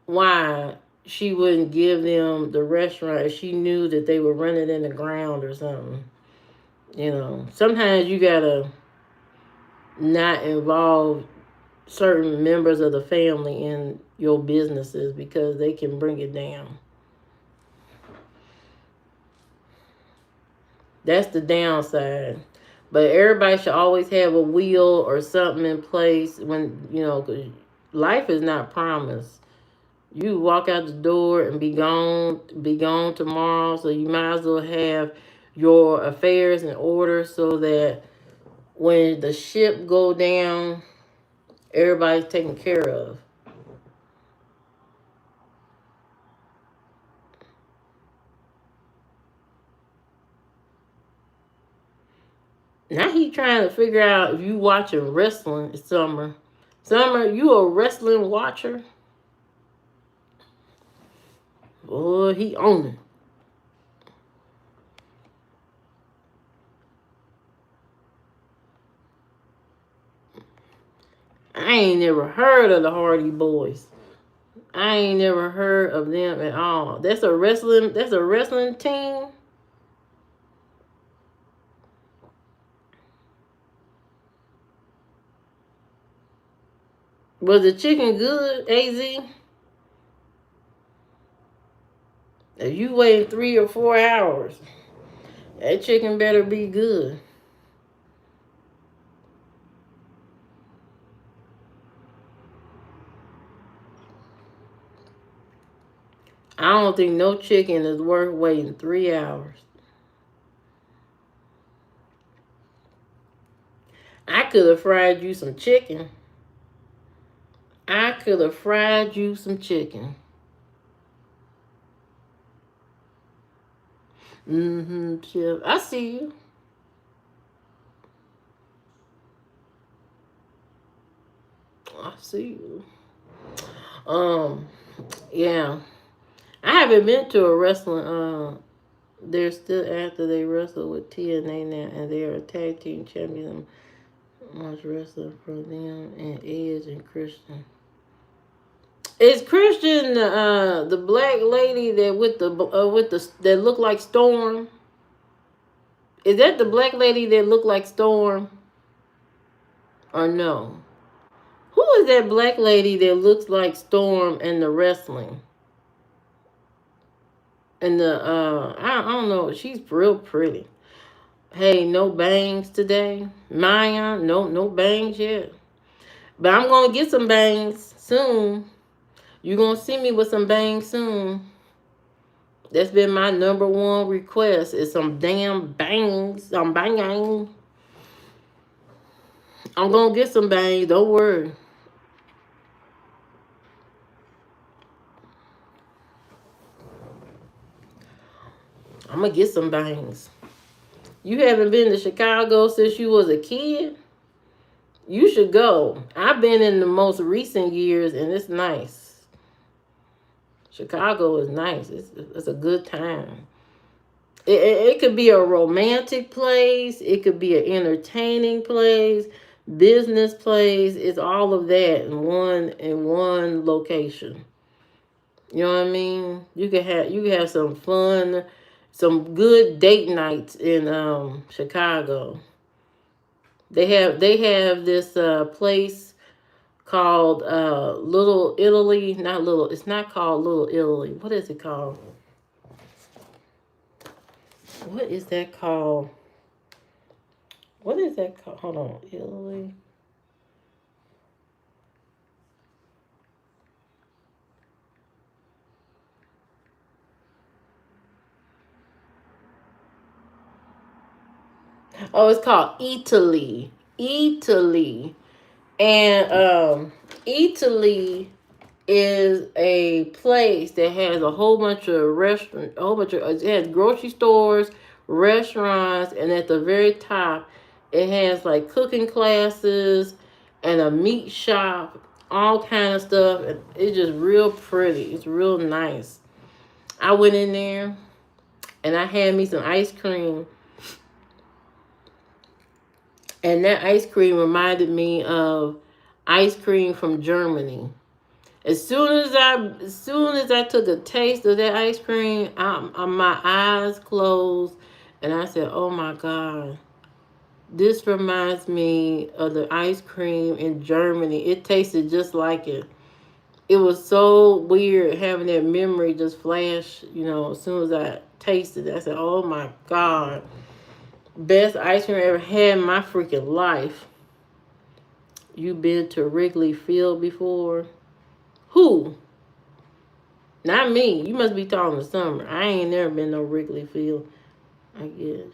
Speaker 1: why she wouldn't give them the restaurant if she knew that they would run it in the ground or something. You know, sometimes you gotta not involve certain members of the family in your businesses because they can bring it down. That's the downside. But everybody should always have a will or something in place when, you know, 'cause life is not promised. You walk out the door and be gone tomorrow. So you might as well have your affairs in order so that when the ship go down, everybody's taken care of. Now he trying to figure out if you watching wrestling, Summer. Summer, you a wrestling watcher? Boy, he on it. I ain't never heard of the Hardy Boys. I ain't never heard of them at all. That's a wrestling team. Was the chicken good, AZ? If you wait 3 or 4 hours, that chicken better be good. I don't think no chicken is worth waiting 3 hours. I could have fried you some chicken. I could have fried you some chicken. Chip. I see you. I see you. Yeah. I haven't been to a wrestling. They're still after they wrestle with TNA now, and they are tag team champions. Much wrestling for them and Edge and Christian. Is Christian the black lady that with the that look like Storm? Is that the black lady that look like Storm? Or no? Who is that black lady that looks like Storm in the wrestling? And the I don't know, she's real pretty. Hey, no bangs today. Maya, no bangs yet. But I'm gonna get some bangs soon. You're gonna see me with some bangs soon. That's been my number one request is some damn bangs. Some bang. I'm gonna get some bangs, don't worry. I'm gonna get some bangs. You haven't been to Chicago since you was a kid? You should go. I've been in the most recent years and it's nice. Chicago is nice. It's a good time. It could be a romantic place. It could be an entertaining place, business place. It's all of that in one location. You know what I mean? You can have some fun, some good date nights in Chicago. They have this place called Little Italy. Not Little. It's not called Little Italy. What is it called? What is that called? What is that called? Hold on, Italy. Oh, it's called Italy. Italy. And Italy is a place that has a whole bunch of it has grocery stores, restaurants, and at the very top it has like cooking classes and a meat shop, all kind of stuff. It's just real pretty. It's real nice. I went in there and I had me some ice cream. And that ice cream reminded me of ice cream from Germany. As soon as I took a taste of that ice cream, my eyes closed, and I said, "Oh my God, this reminds me of the ice cream in Germany. It tasted just like it." It was so weird having that memory just flash. As soon as I tasted it, I said, "Oh my God, best ice cream I ever had in my freaking life." You been to Wrigley Field before? Who? Not me. You must be talking to Summer. I ain't never been no Wrigley Field. I guess.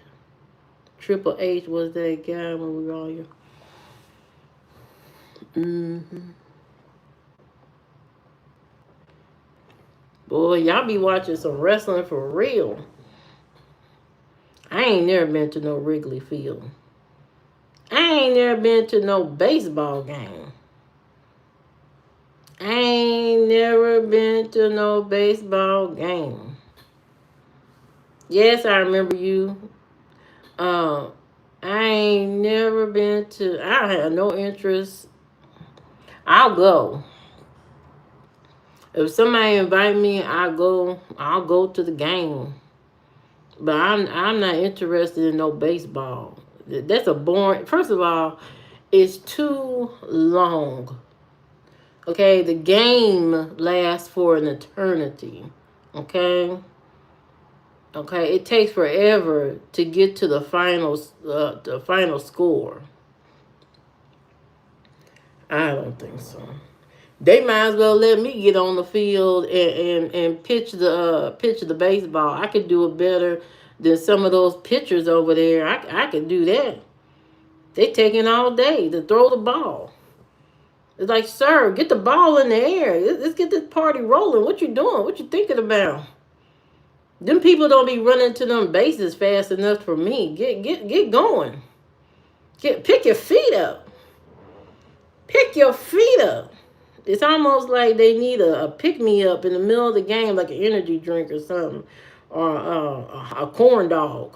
Speaker 1: Triple H was that guy when we were all here. Boy, y'all be watching some wrestling for real. I ain't never been to no Wrigley Field. I ain't never been to no baseball game. I ain't never been to no baseball game. Yes, I remember you. I ain't never been to. I have no interest. I'll go. If somebody invite me, I'll go. I'll go to the game. But I'm not interested in no baseball. That's a boring. First of all, it's too long. Okay, the game lasts for an eternity. Okay. Okay, it takes forever to get to the final score. I don't think so. They might as well let me get on the field and pitch the baseball. I could do it better than some of those pitchers over there. I could do that. They taking all day to throw the ball. It's like, sir, get the ball in the air. Let's get this party rolling. What you doing? What you thinking about? Them people don't be running to them bases fast enough for me. Get going. Pick your feet up. Pick your feet up. It's almost like they need a pick me up in the middle of the game, like an energy drink or something, or a corn dog.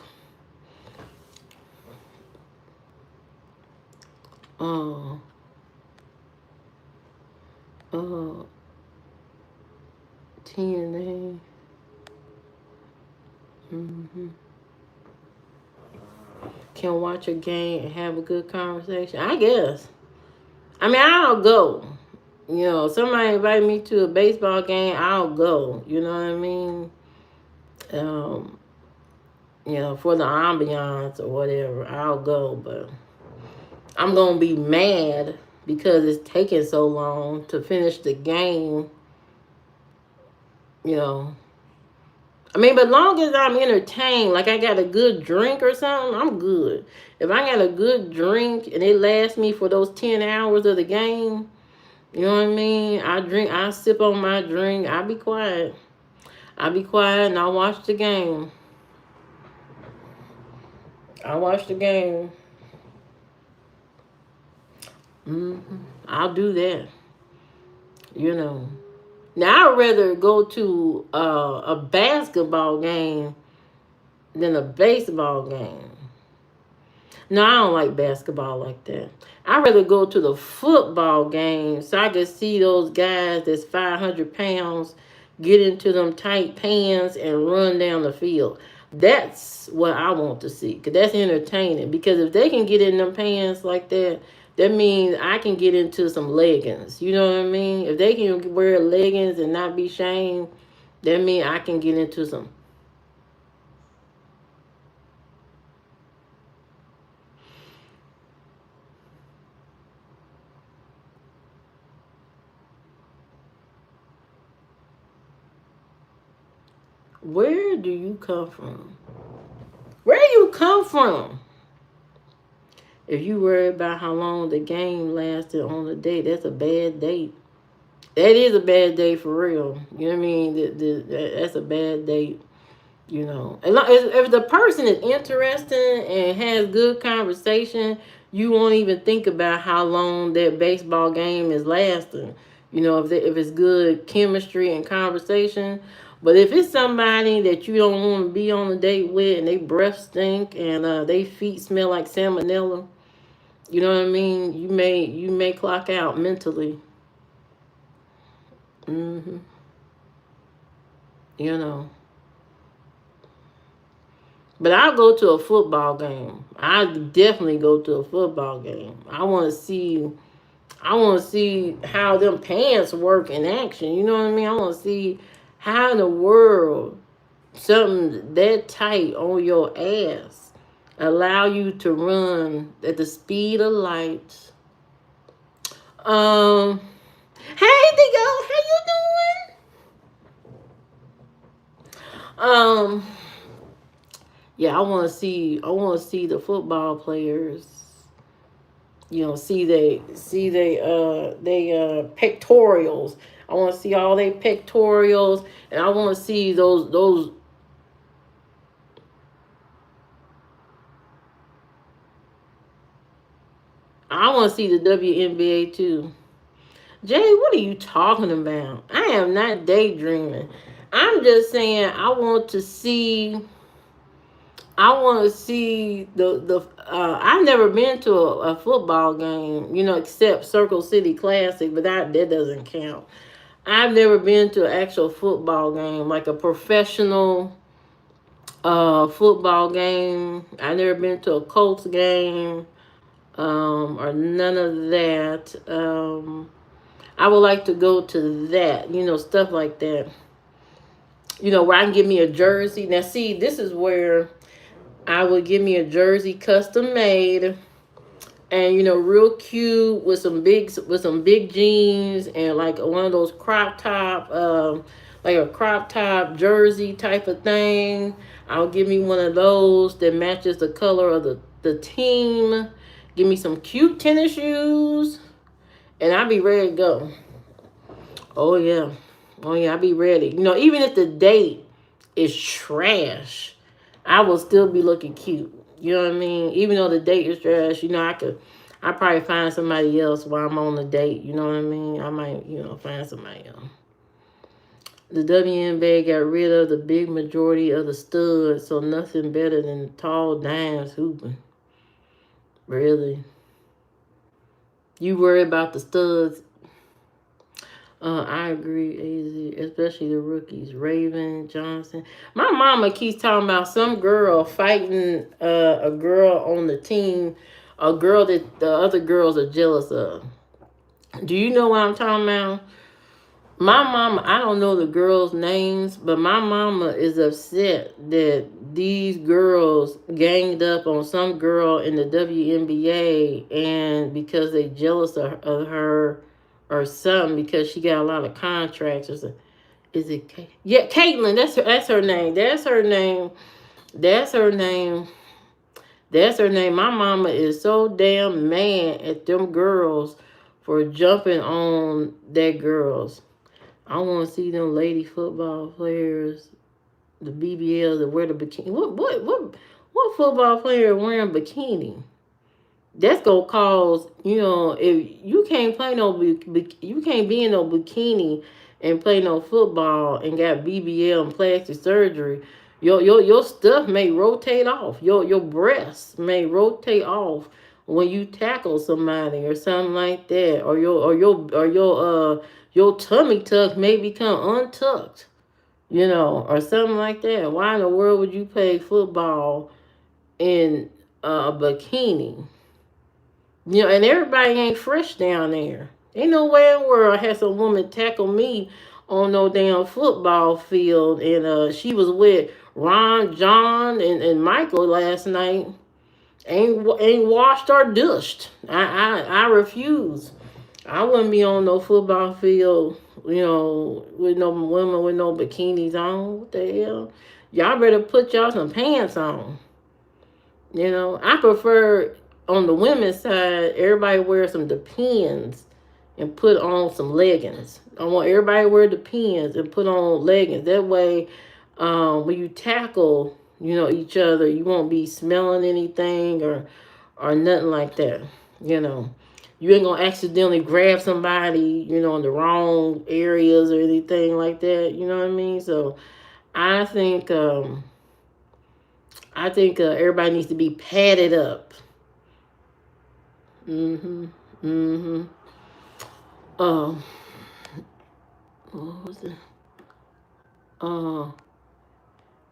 Speaker 1: Uh, uh, TNA. Can watch a game and have a good conversation. I guess. I mean, I'll go. You know, somebody invite me to a baseball game, I'll go. You know what I mean? You know, for the ambiance or whatever, I'll go. But I'm going to be mad because it's taking so long to finish the game. You know. I mean, but long as I'm entertained, like I got a good drink or something, I'm good. If I got a good drink and it lasts me for those 10 hours of the game, you know what I mean? I sip on my drink, I be quiet. I be quiet and I watch the game. I watch the game. I'll do that. You know. Now I'd rather go to a basketball game than a baseball game. No, I don't like basketball like that. I'd rather go to the football game so I can see those guys that's 500 pounds get into them tight pants and run down the field. That's what I want to see, because that's entertaining. Because if they can get in them pants like that, that means I can get into some leggings. You know what I mean? If they can wear leggings and not be shamed, that means I can get into some. Where do you come from? Where you come from? If you worry about how long the game lasted on the date, that's a bad date. That is a bad day for real. You know what I mean? That's a bad date. You know, if the person is interested and has good conversation, you won't even think about how long that baseball game is lasting. You know, if it's good chemistry and conversation. But if it's somebody that you don't want to be on a date with and they breath stink and they feet smell like salmonella, you know what I mean? You may clock out mentally. You know. But I'll go to a football game. I definitely go to a football game. I want to see how them pants work in action. You know what I mean? I want to see how in the world something that tight on your ass allow you to run at the speed of light. Hey, Digo, how you doing? Yeah, I want to see the football players. You know, see they pectorials. I want to see all their pectorials, and I want to see those. I want to see the WNBA too. Jay, what are you talking about? I am not daydreaming. I'm just saying I want to see the I've never been to a football game, you know, except Circle City Classic, but that doesn't count. I've never been to an actual football game, like a professional football game. I've never been to a Colts game or none of that. I would like to go to that, you know, stuff like that. You know, where I can get me a jersey. Now, see, this is where I would give me a jersey custom made and real cute with some big jeans and like one of those crop top, like a crop top jersey type of thing. I'll give me one of those that matches the color of the team. Give me some cute tennis shoes, and I'll be ready to go. Oh yeah, oh yeah, I'll be ready. Even if the date is trash, I will still be looking cute. You know what I mean? Even though the date is trash, I probably find somebody else while I'm on the date. You know what I mean? I might, find somebody else. The WNBA got rid of the big majority of the studs, so nothing better than tall dimes hooping. Really? You worry about the studs? I agree, AZ, especially the rookies, Raven, Johnson. My mama keeps talking about some girl fighting a girl on the team, a girl that the other girls are jealous of. Do you know what I'm talking about? My mama, I don't know the girls' names, but my mama is upset that these girls ganged up on some girl in the WNBA, and because they jealous of her or something, because she got a lot of contracts or something. Is it yeah, Caitlyn, that's her name. That's her name. That's her name. That's her name. My mama is so damn mad at them girls for jumping on that girls. I want to see them lady football players, the BBLs that wear the bikini. What football player wearing bikini? That's gonna cause, if you can't play you can't be in no bikini and play no football and got BBL and plastic surgery. Your stuff may rotate off. Your breasts may rotate off when you tackle somebody or something like that, or your tummy tuck may become untucked, or something like that. Why in the world would you play football in a bikini? And everybody ain't fresh down there. Ain't no way in the world I had some woman tackle me on no damn football field, and she was with Ron, John, and Michael last night. Ain't washed or dushed. I refuse. I wouldn't be on no football field, with no women with no bikinis on. What the hell? Y'all better put y'all some pants on. I prefer on the women's side, everybody wear some Depends and put on some leggings. I want everybody to wear Depends and put on leggings. That way, when you tackle, each other, you won't be smelling anything or nothing like that. You ain't gonna accidentally grab somebody, in the wrong areas or anything like that. You know what I mean? So I think everybody needs to be padded up. What was it?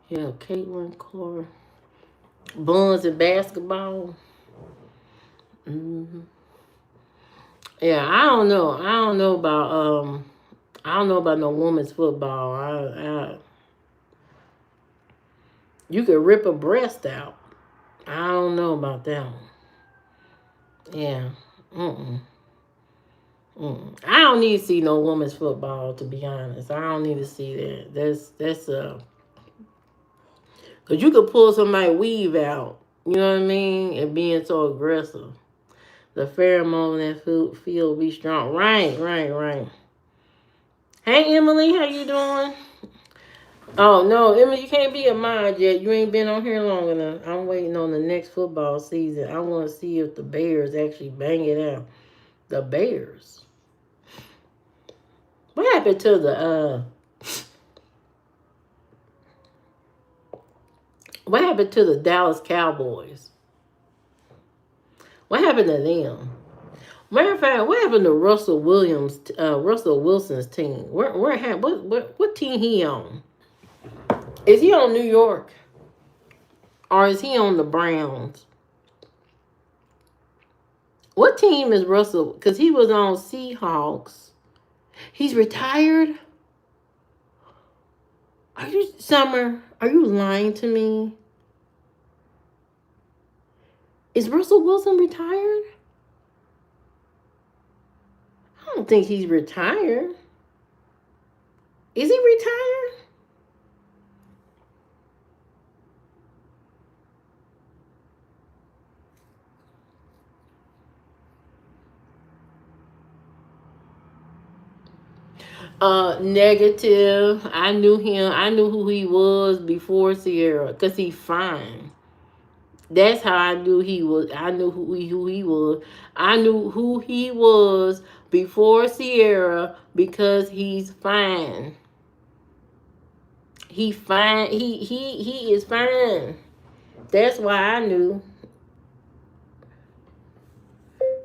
Speaker 1: Yeah, Caitlin Clark. Buns and basketball. Yeah, I don't know. I don't know about no women's football. You could rip a breast out. I don't know about that one. Yeah. I don't need to see no women's football, to be honest. I don't need to see that. That's because you could pull somebody's weave out. You know what I mean? And being so aggressive. The pheromone in that field be strong. Right. Hey, Emily, how you doing? Oh, no, Emily, you can't be a mod yet. You ain't been on here long enough. I'm waiting on the next football season. I want to see if the Bears actually bang it out. The Bears. What happened to the Dallas Cowboys? What happened to them? Matter of fact, what happened to Russell Wilson's team? What team he on? Is he on New York? Or is he on the Browns? What team is Russell? Because he was on Seahawks. He's retired? Summer, are you lying to me? Is Russell Wilson retired? don't think he's retired. Is he retired? Negative. I knew him. I knew who he was before Sierra, cause he fine. That's how I knew he was. I knew who he was. I knew who he was before Sierra because he's fine. He fine. He is fine. That's why I knew.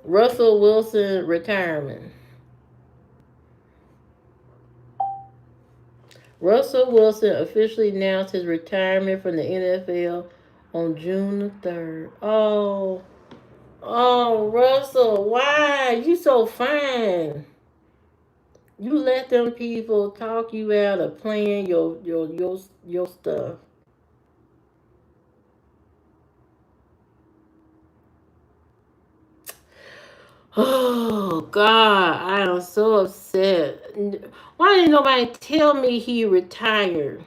Speaker 1: Russell Wilson retirement. Russell Wilson officially announced his retirement from the NFL on June the 3rd. Oh, Russell, why? You so fine. You let them people talk you out of playing your stuff. Oh God, I am so upset. Why didn't nobody tell me he retired?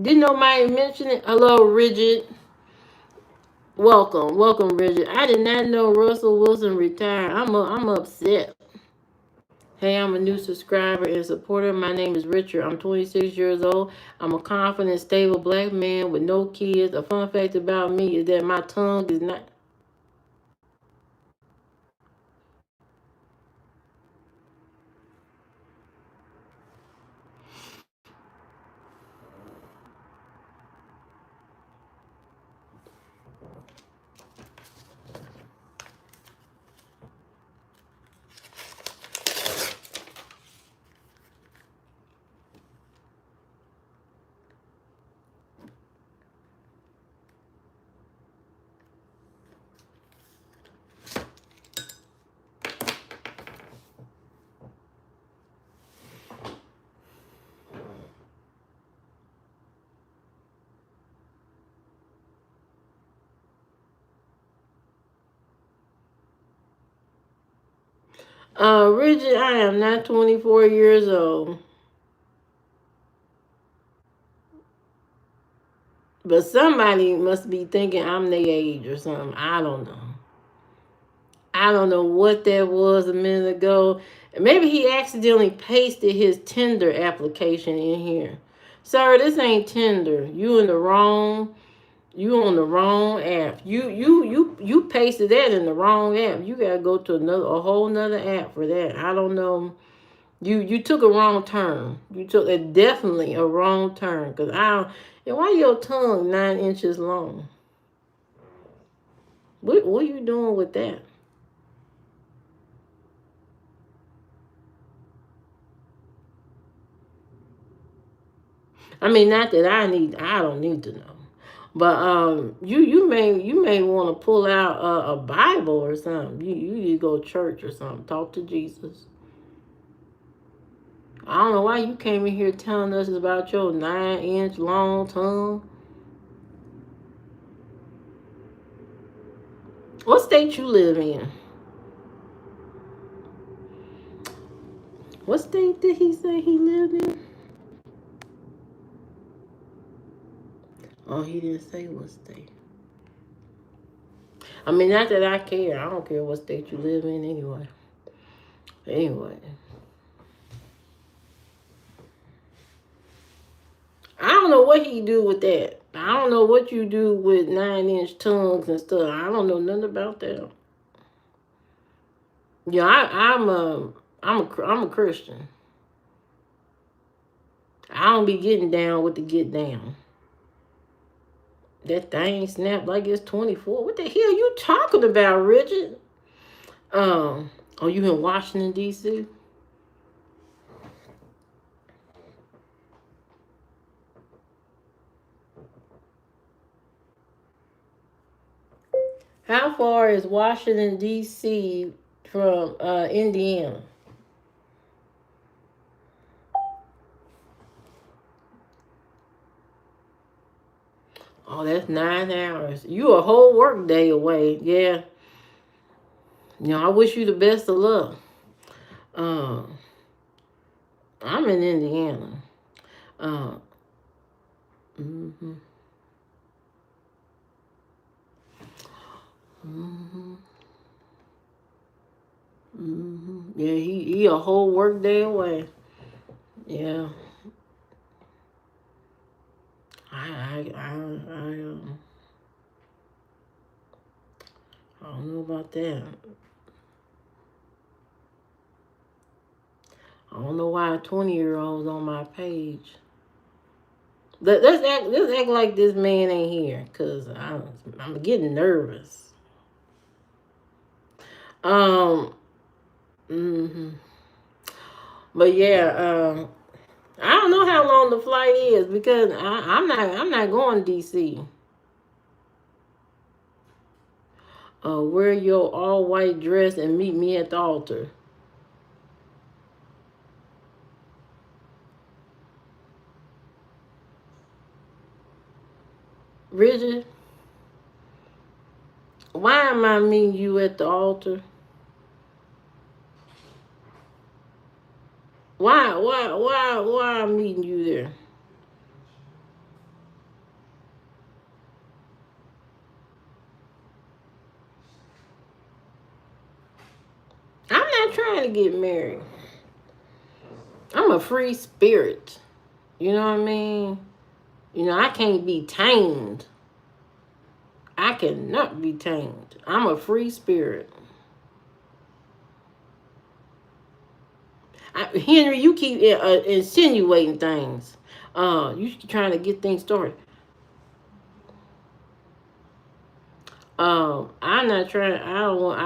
Speaker 1: Didn't nobody mention it? Hello, Rigid. Welcome, Rigid. I did not know Russell Wilson retired. I'm upset. Hey, I'm a new subscriber and supporter. My name is Richard. I'm 26 years old. I'm a confident, stable black man with no kids. A fun fact about me is that my tongue is not. Rigid, I am not 24 years old. But somebody must be thinking I'm their age or something. I don't know. I don't know what that was a minute ago. Maybe he accidentally pasted his Tinder application in here. Sir, this ain't Tinder. You on the wrong app. You pasted that in the wrong app. You gotta go to a whole nother app for that. I don't know. You took a wrong turn. You took definitely a wrong turn. Cause and why your tongue 9 inches long? What are you doing with that? I mean, not that I don't need to know. But you may want to pull out a Bible or something. You need to go to church or something. Talk to Jesus. I don't know why you came in here telling us about your 9 inch long tongue. What state you live in? What state did he say he lived in? Oh, he didn't say what state. I mean, not that I care. I don't care what state you live in anyway. Anyway. I don't know what he do with that. I don't know what you do with 9 inch tongues and stuff. I don't know nothing about that. Yeah, I'm a Christian. I don't be getting down with the get down. That thing snapped like it's 24. What the hell you talking about, Richard? Are you in Washington, D.C.? How far is Washington, D.C. from Indiana? Oh, that's 9 hours. You a whole work day away. Yeah. I wish you the best of luck. Uh, I'm in Indiana. Uh, hmm hmm Yeah, he a whole work day away. Yeah, I don't know about that. I don't know why a 20-year-old's on my page. Let's act like this man ain't here, cause I'm getting nervous. Um. hmm But yeah. I don't know how long the flight is because I'm not going to DC. Wear your all white dress and meet me at the altar. Bridget, why am I meeting you at the altar? Why I'm meeting you there? I'm not trying to get married. I'm a free spirit. You know what I mean? I can't be tamed. I cannot be tamed. I'm a free spirit. Henry, you keep insinuating things. You trying to get things started. I'm not trying. I don't want.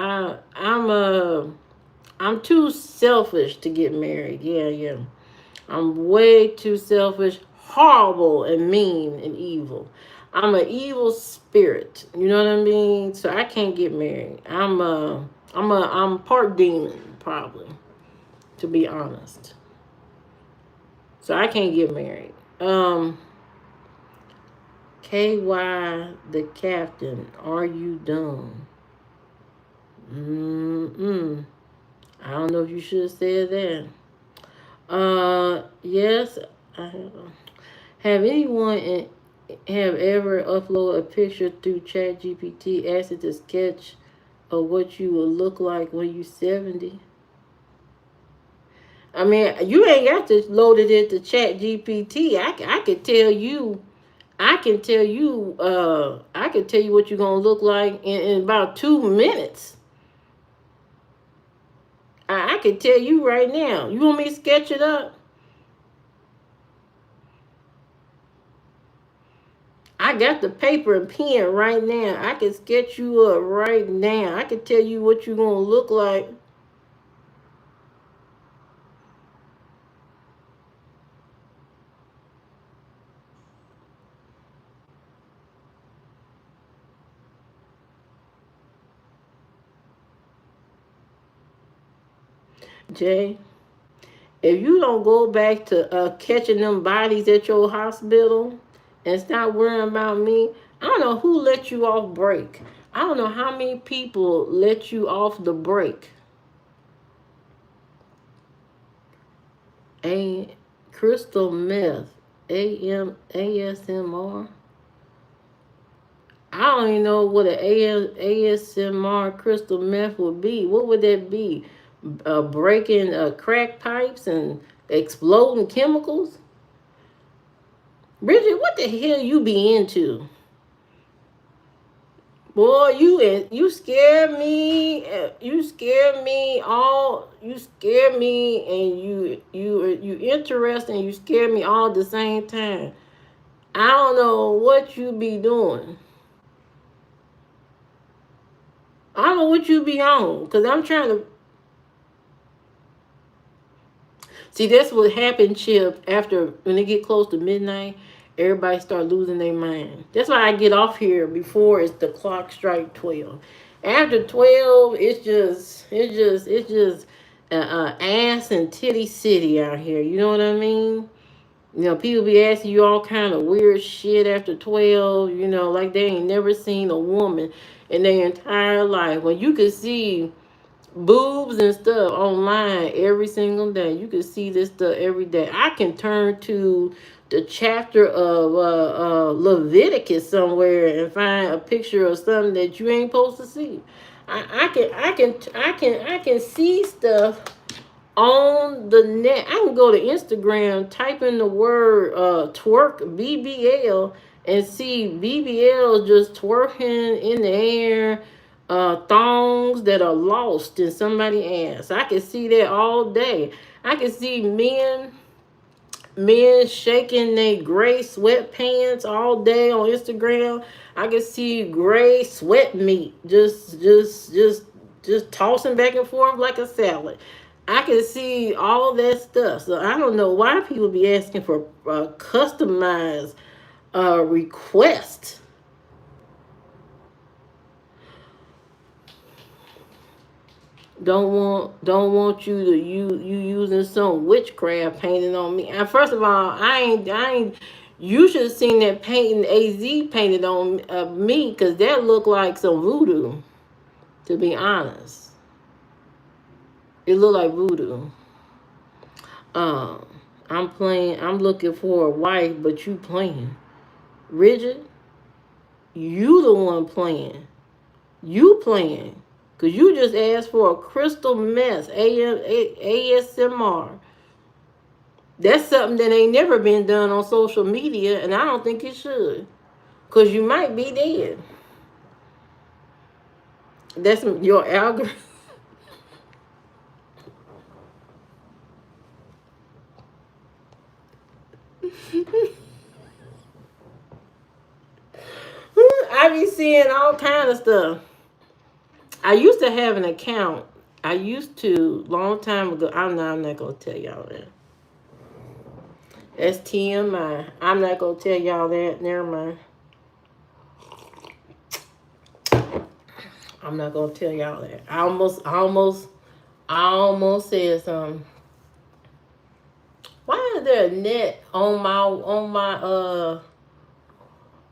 Speaker 1: I'm too selfish to get married. Yeah. I'm way too selfish, horrible, and mean and evil. I'm an evil spirit. You know what I mean? So I can't get married. I'm part demon, probably, to be honest. So I can't get married. KY the captain, are you dumb? I don't know if you should have said that. Yes. I have anyone have ever uploaded a picture through ChatGPT, asked it to sketch of what you will look like when you 70? I mean, you ain't got to load it into ChatGPT. I could tell you. I can tell you. I can tell you what you're gonna look like in about 2 minutes. I can tell you right now. You want me to sketch it up? I got the paper and pen right now. I can sketch you up right now. I can tell you what you're gonna look like. Jay, if you don't go back to catching them bodies at your hospital and stop worrying about me, I don't know who let you off break. I don't know how many people let you off the break. A crystal meth, ASMR. I don't even know what an ASMR crystal meth would be. What would that be? Breaking crack pipes and exploding chemicals? Bridget, what the hell you be into? Boy, you scare me. You scare me all. You scare me, and you interesting. You scare me all at the same time. I don't know what you be doing. I don't know what you be on, cause I'm trying to see. That's what happened, Chip. After when it get close to midnight, everybody start losing their mind. That's why I get off here before it's the clock strike 12. After 12, it's just ass and titty city out here. You know what I mean? People be asking you all kind of weird shit after 12. Like they ain't never seen a woman in their entire life. When you can see boobs and stuff online every single day. You can see this stuff every day. I can turn to the chapter of Leviticus somewhere and find a picture of something that you ain't supposed to see. I can see stuff on the net. I can go to Instagram, type in the word twerk BBL, and see BBL just twerking in the air, thongs that are lost in somebody's ass. I can see that all day. I can see men shaking their gray sweatpants all day on Instagram. I can see gray sweat meat just tossing back and forth like a salad. I can see all that stuff. So I don't know why people be asking for customized requests. Don't want you to you using some witchcraft painting on me. And first of all, I ain't. You should have seen that painting Az painted on me, because that looked like some voodoo. To be honest, it looked like voodoo. Um, I'm playing. I'm looking for a wife, but you playing. Rigid, you the one playing. You playing. Cause you just asked for a crystal mess, ASMR. That's something that ain't never been done on social media, and I don't think it should. Cause you might be dead. That's your algorithm. I be seeing all kind of stuff. I used to have an account. I used to long time ago. I'm not gonna tell y'all that. That's TMI. I'm not gonna tell y'all that. Never mind. I'm not gonna tell y'all that. I almost said something. Why is there a net on my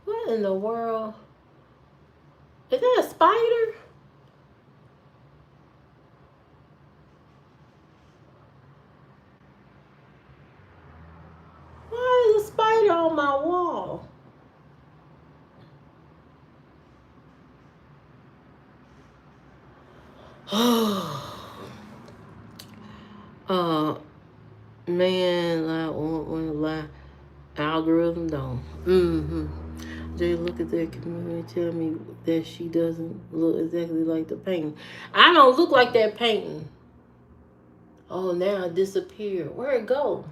Speaker 1: what in the world? Is that a spider? Why is a spider on my wall? uh man, like when lie algorithm don't. They look at that community and tell me that she doesn't look exactly like the painting. I don't look like that painting. Oh, now it disappeared. Where'd it go?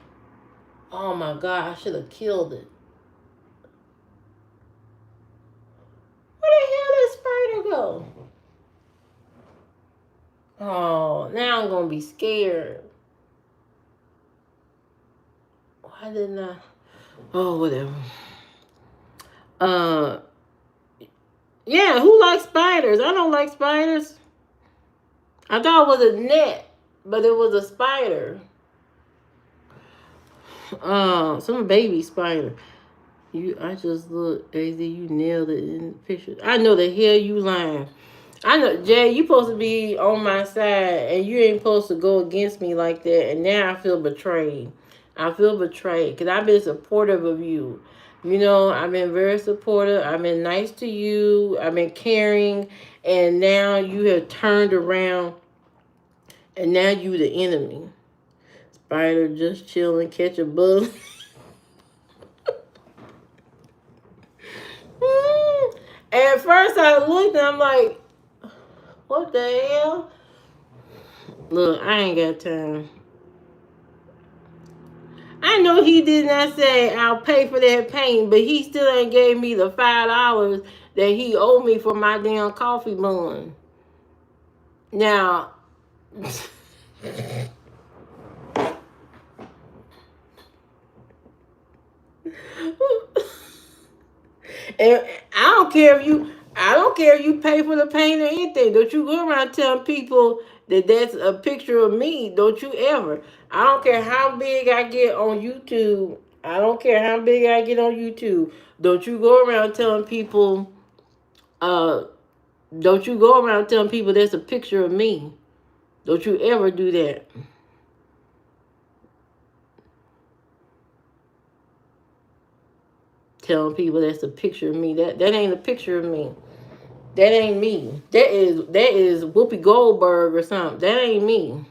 Speaker 1: Oh my God, I should have killed it. Where the hell did spider go? Oh, now I'm gonna be scared. Why didn't I? Oh, whatever. Uh, yeah, who likes spiders? I don't like spiders. I thought it was a net, but it was a spider. Some baby spider. I just look, Az. You nailed it in the picture. I know the hell you lying. I know, Jay. You supposed to be on my side, and you ain't supposed to go against me like that. And now I feel betrayed. I feel betrayed because I've been supportive of you. You know, I've been very supportive. I've been nice to you. I've been caring, and now you have turned around, and now you the enemy. Spider just chilling, catch a bug. At first I looked and I'm like, what the hell? Look, I ain't got time. I know he did not say I'll pay for that paint, but he still ain't gave me the $5 that he owed me for my damn coffee bun. Now, and I don't care if you pay for the paint or anything. Don't you go around telling people that that's a picture of me. Don't you ever. I don't care how big I get on YouTube. I don't care how big I get on YouTube. Don't you go around telling people uh don't you go around telling people that's a picture of me. Don't you ever do that. Telling people that's a picture of me. That ain't a picture of me. That ain't me. That is Whoopi Goldberg or something. That ain't me.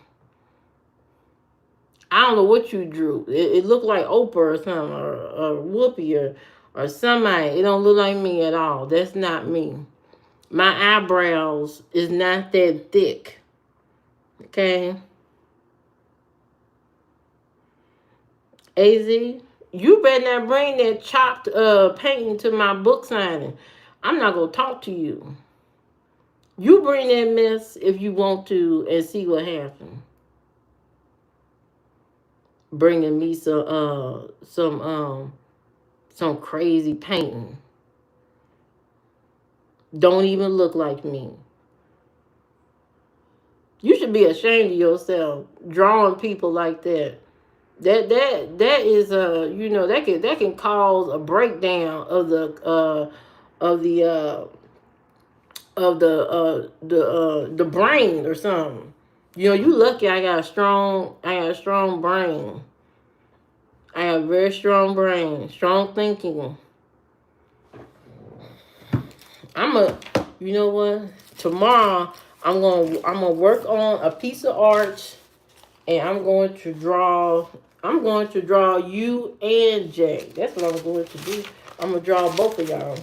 Speaker 1: I don't know what you drew. It looked like Oprah or something, or Whoopi or somebody. It don't look like me at all. That's not me. My eyebrows is not that thick. Okay? AZ, you better not bring that chopped painting to my book signing. I'm not going to talk to you. You bring that mess if you want to and see what happens. Bringing me some crazy painting. Don't even look like me. You should be ashamed of yourself drawing people like that. That is that can cause a breakdown of the brain or something. You lucky I got a strong brain. I have a very strong brain, strong thinking. You know what? Tomorrow I'm gonna work on a piece of art, and I'm going to draw you and Jay. That's what I'm going to do. I'm gonna draw both of y'all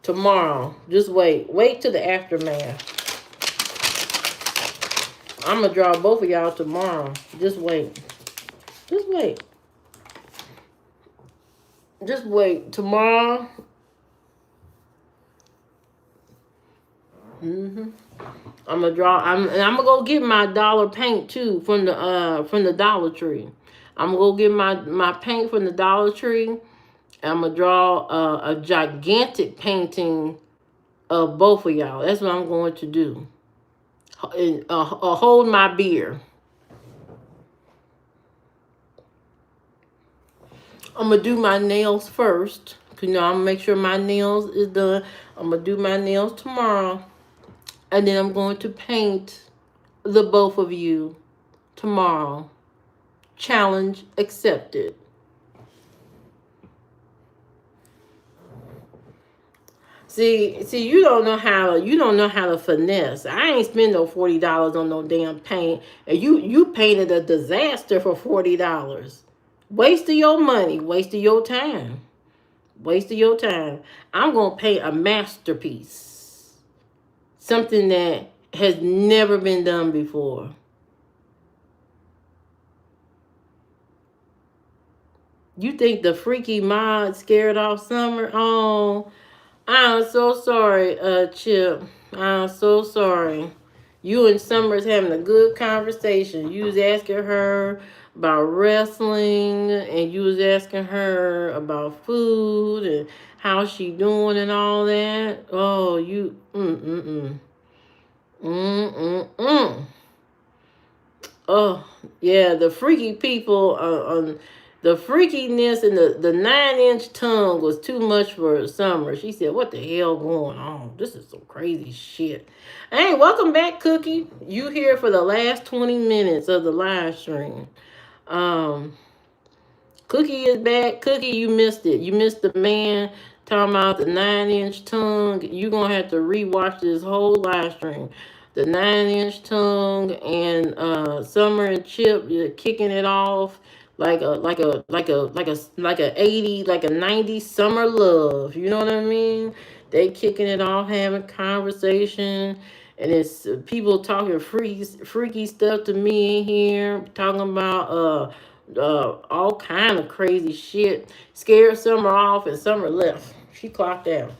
Speaker 1: tomorrow. Just wait till the aftermath. I'm gonna draw both of y'all tomorrow. Just wait. Tomorrow. I'm gonna draw. I'm gonna go get my dollar paint too from the Dollar Tree. I'm gonna go get my paint from the Dollar Tree. I'm gonna draw a gigantic painting of both of y'all. That's what I'm going to do. Hold my beer. I'm gonna do my nails first. I'm gonna make sure my nails is done. I'm gonna do my nails tomorrow. And then I'm going to paint the both of you tomorrow. Challenge accepted. See, you don't know how to finesse. I ain't spend no $40 on no damn paint, and you painted a disaster for $40. Waste of your money, waste of your time. I'm gonna paint a masterpiece. Something that has never been done before. You think the freaky mod scared off Summer? Oh, I'm so sorry, Chip. I'm so sorry. You and Summer's having a good conversation. You was asking her about wrestling, and you was asking her about food and how she doing and all that. Oh, you Oh, yeah, the freaky people the freakiness and the 9-inch tongue was too much for Summer. She said, "What the hell going on? This is some crazy shit." Hey, welcome back, Cookie. You here for the last 20 minutes of the live stream. Cookie is back. Cookie, you missed it. You missed the man talking about the 9-inch tongue. You're gonna have to rewatch this whole live stream. The 9-inch tongue and Summer and Chip kicking it off like a 80, like a 90 summer love. You know what I mean? They kicking it off, having conversation, and it's people talking freaky stuff to me in here, talking about all kind of crazy shit. Scared Summer off, and Summer left. She clocked out.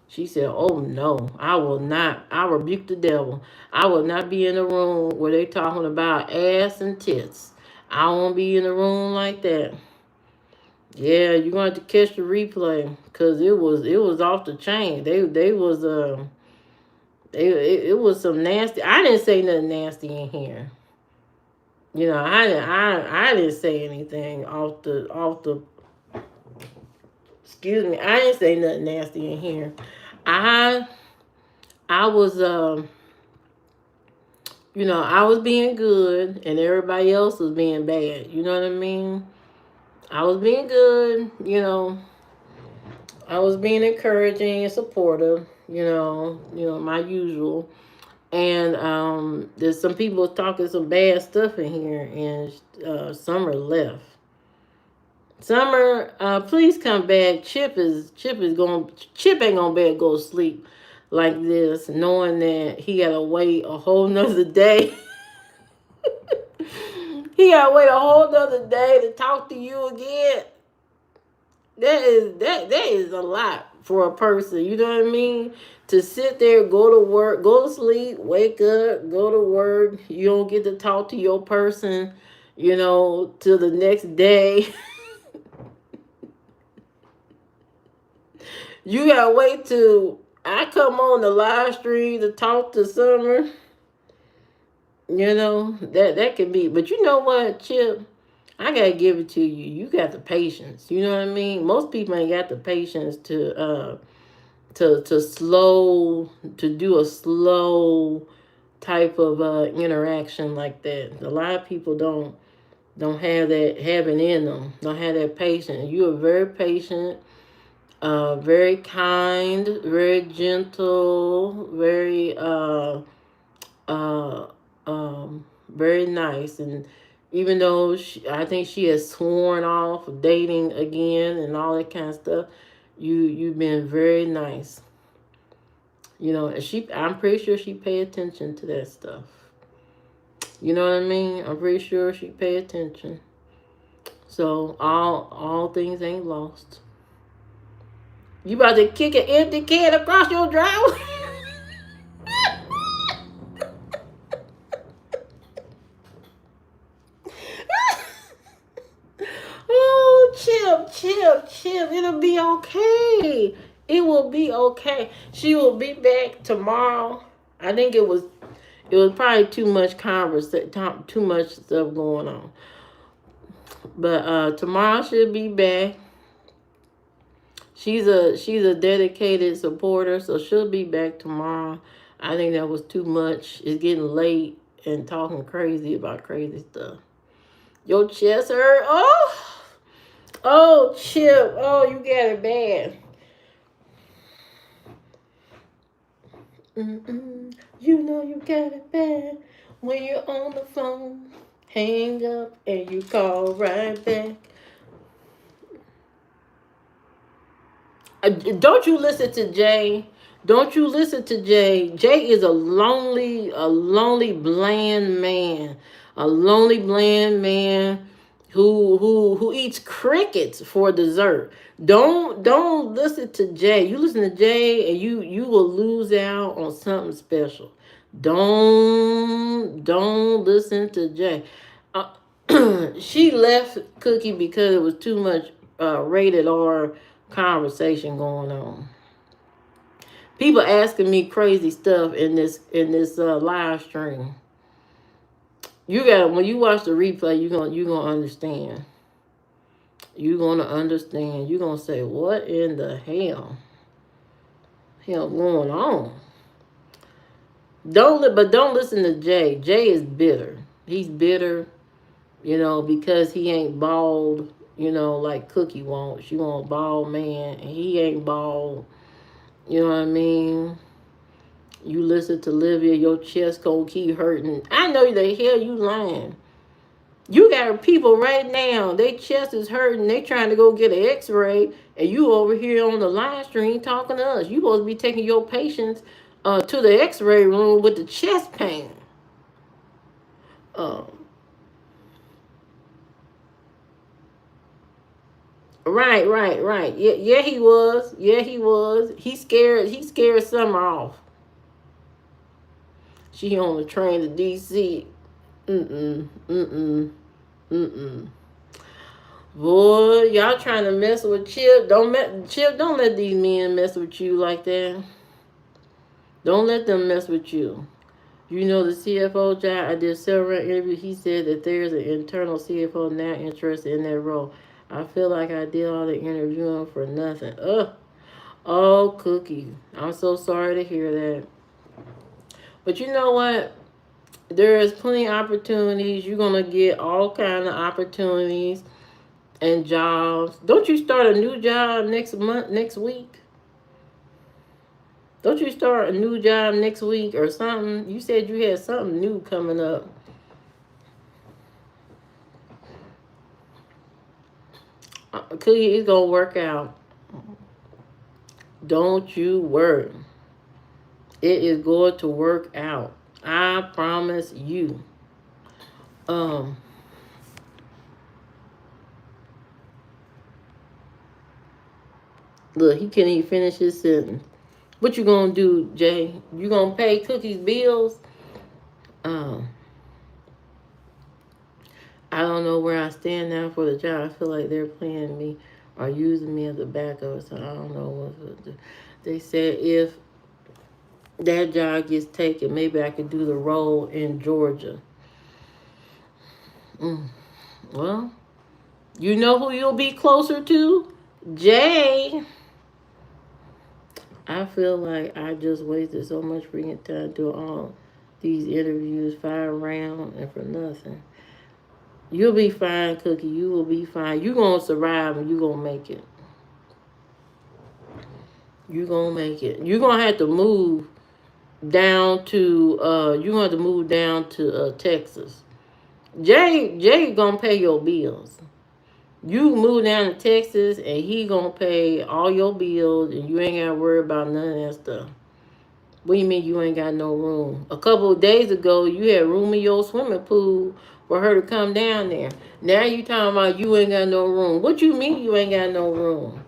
Speaker 1: She said, "Oh no, I will not. I rebuke the devil. I will not be in a room where they talking about ass and tits. I won't be in a room like that." Yeah, you're going to have to catch the replay because it was off the chain. It was some nasty. I didn't say nothing nasty in here. I didn't say anything off the. Excuse me. I didn't say nothing nasty in here. I was You know, I was being good and everybody else was being bad. You know what I mean? I was being good, you know. I was being encouraging and supportive, my usual. And there's some people talking some bad stuff in here, and Summer left. Summer, please come back. Chip ain't gonna be able to go to sleep like this, knowing that he gotta wait a whole nother day. He gotta wait a whole nother day to talk to you again. That is a lot for a person. You know what I mean? To sit there, go to work, go to sleep, wake up, go to work. You don't get to talk to your person, till the next day. You gotta wait till I come on the live stream to talk to Summer. That can be. But you know what, Chip? I gotta give it to you. You got the patience. You know what I mean? Most people ain't got the patience to do a slow type of interaction like that. A lot of people don't have it in them. Don't have that patience. You are very patient, very kind, very gentle, uh, very nice. And even though I think she has sworn off dating again and all that kind of stuff, you've been very nice. And I'm pretty sure she pay attention to that stuff. You know what I mean? I'm pretty sure she pay attention. So all things ain't lost. You about to kick an empty can across your driveway? Oh, Chip. It'll be okay. It will be okay. She will be back tomorrow. I think it was probably too much too much stuff going on. But tomorrow she'll be back. She's a dedicated supporter, so she'll be back tomorrow. I think that was too much. It's getting late and talking crazy about crazy stuff. Your chest hurt? Oh, Chip. Oh, you got it bad. You know you got it bad when you're on the phone. Hang up and you call right back. Don't you listen to Jay? Don't you listen to Jay? Jay is a lonely, bland man. A lonely, bland man who eats crickets for dessert. Don't listen to Jay. You listen to Jay and you will lose out on something special. Don't listen to Jay. She left Cookie because it was too much rated R conversation going on. People asking me crazy stuff in this live stream. When you watch the replay, you're gonna understand. You're gonna understand. You're gonna say, what in the hell going on? Don't listen to Jay. Jay is bitter. He's bitter, because he ain't bald, like Cookie wants. She want a bald man, and he ain't bald. You know what I mean? You listen to Livia, your chest gonna keep hurting. I know the hell you lying. You got people right now, their chest is hurting. They trying to go get an x-ray, and you over here on the live stream talking to us. You supposed to be taking your patients to the x-ray room with the chest pain. Right. Yeah, he was. He scared Summer off. She on the train to DC. Boy, y'all trying to mess with Chip. Don't let these men mess with you like that. Don't let them mess with you. The CFO job, I did several interviews. He said that there's an internal CFO now interested in that role. I feel like I did all the interviewing for nothing. Oh, Cookie. I'm so sorry to hear that. But you know what? There is plenty of opportunities. You're gonna get all kind of opportunities and jobs. Don't you start a new job next week? Don't you start a new job next week or something? You said you had something new coming up. Cookie, it's gonna work out. Don't you worry. It is going to work out. I promise you. Um, Look, he can't even finish his sentence. What you gonna do, Jay? You gonna pay Cookie's bills? Um, I don't know where I stand now for the job. I feel like they're playing me or using me as a backup, so I don't know what to do. They said if that job gets taken, maybe I could do the role in Georgia. Well, you know who you'll be closer to? Jay. I feel like I just wasted so much freaking time doing all these interviews, 5 rounds, and for nothing. You'll be fine, Cookie. You will be fine. You're going to survive and you're going to make it. You're going to make it. You're going to have to move down to, Texas. Jay gonna pay your bills. You move down to Texas and he gonna pay all your bills and you ain't gotta worry about none of that stuff. What do you mean you ain't got no room? A couple of days ago you had room in your swimming pool for her to come down there. Now you talking about you ain't got no room. What you mean you ain't got no room?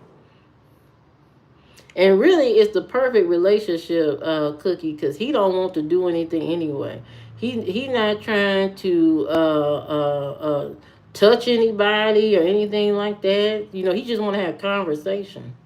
Speaker 1: And really it's the perfect relationship, Cookie, because he don't want to do anything anyway. He not trying to touch anybody or anything like that. You know, he just want to have conversation.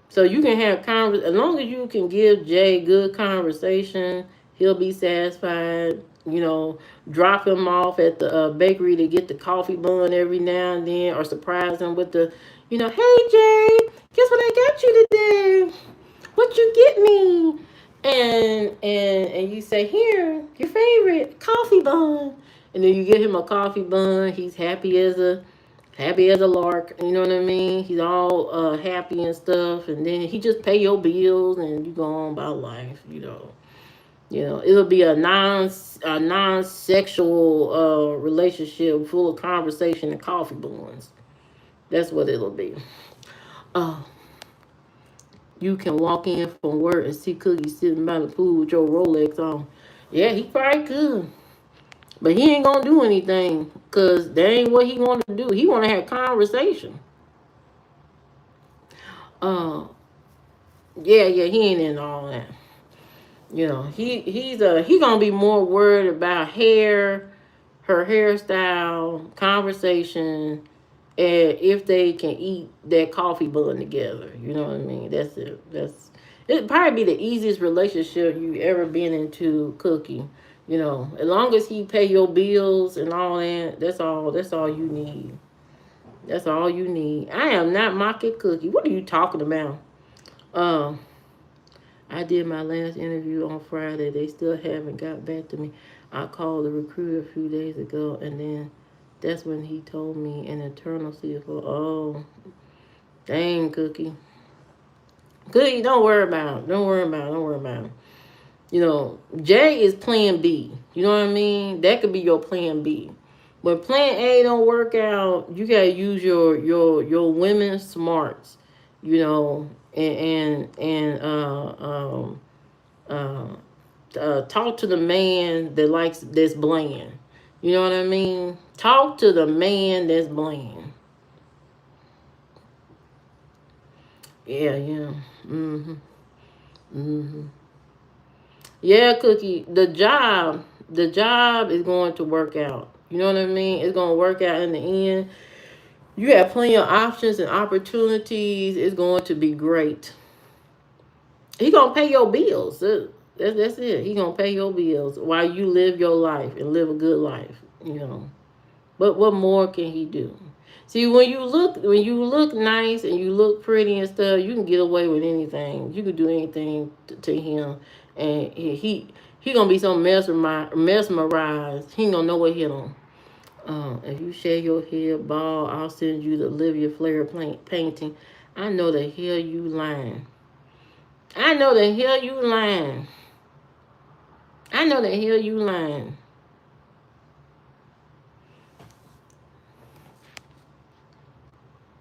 Speaker 1: So you can have as long as you can give Jay good conversation, he'll be satisfied. You know, drop him off at the bakery to get the coffee bun every now and then, or surprise him with the, hey Jay, guess what I got you today? What you get me? And you say, here, your favorite coffee bun. And then you get him a coffee bun. He's happy as a lark. You know what I mean? He's all happy and stuff. And then he just pay your bills and you go on about life. It'll be a non-sexual relationship full of conversation and coffee buns. That's what it'll be. You can walk in from work and see Cookie sitting by the pool with your Rolex on. Yeah, he probably could. But he ain't gonna do anything because that ain't what he want to do. He want to have conversation. He ain't in all that. He gonna be more worried about her hairstyle, conversation, and if they can eat that coffee bun together. You know what I mean? That's it. It'd probably be the easiest relationship you ever been into, Cookie. As long as he pay your bills and all that, that's all you need. That's all you need. I am not mocking Cookie. What are you talking about? I did my last interview on Friday. They still haven't got back to me. I called the recruiter a few days ago, and then that's when he told me an internal CFO. Oh, dang, Cookie. Cookie, don't worry about it. Don't worry about it. Jay is plan B. You know what I mean? That could be your plan B. When plan A don't work out, you gotta use your women's smarts. And talk to the man that's bland. You know what I mean? Talk to the man that's bland. Yeah. Yeah, Cookie. The job is going to work out. You know what I mean? It's going to work out in the end. You have plenty of options and opportunities. It's going to be great. He gonna pay your bills. That's it. He gonna pay your bills while you live your life and live a good life. But what more can he do? See, when you look nice and you look pretty and stuff, you can get away with anything. You can do anything to him, and he gonna be so mesmerized. He ain't gonna know what hit him. If you shave your head bald, I'll send you the Olivia Flair painting. I know the hell you lying. I know the hell you lying. I know the hell you lying.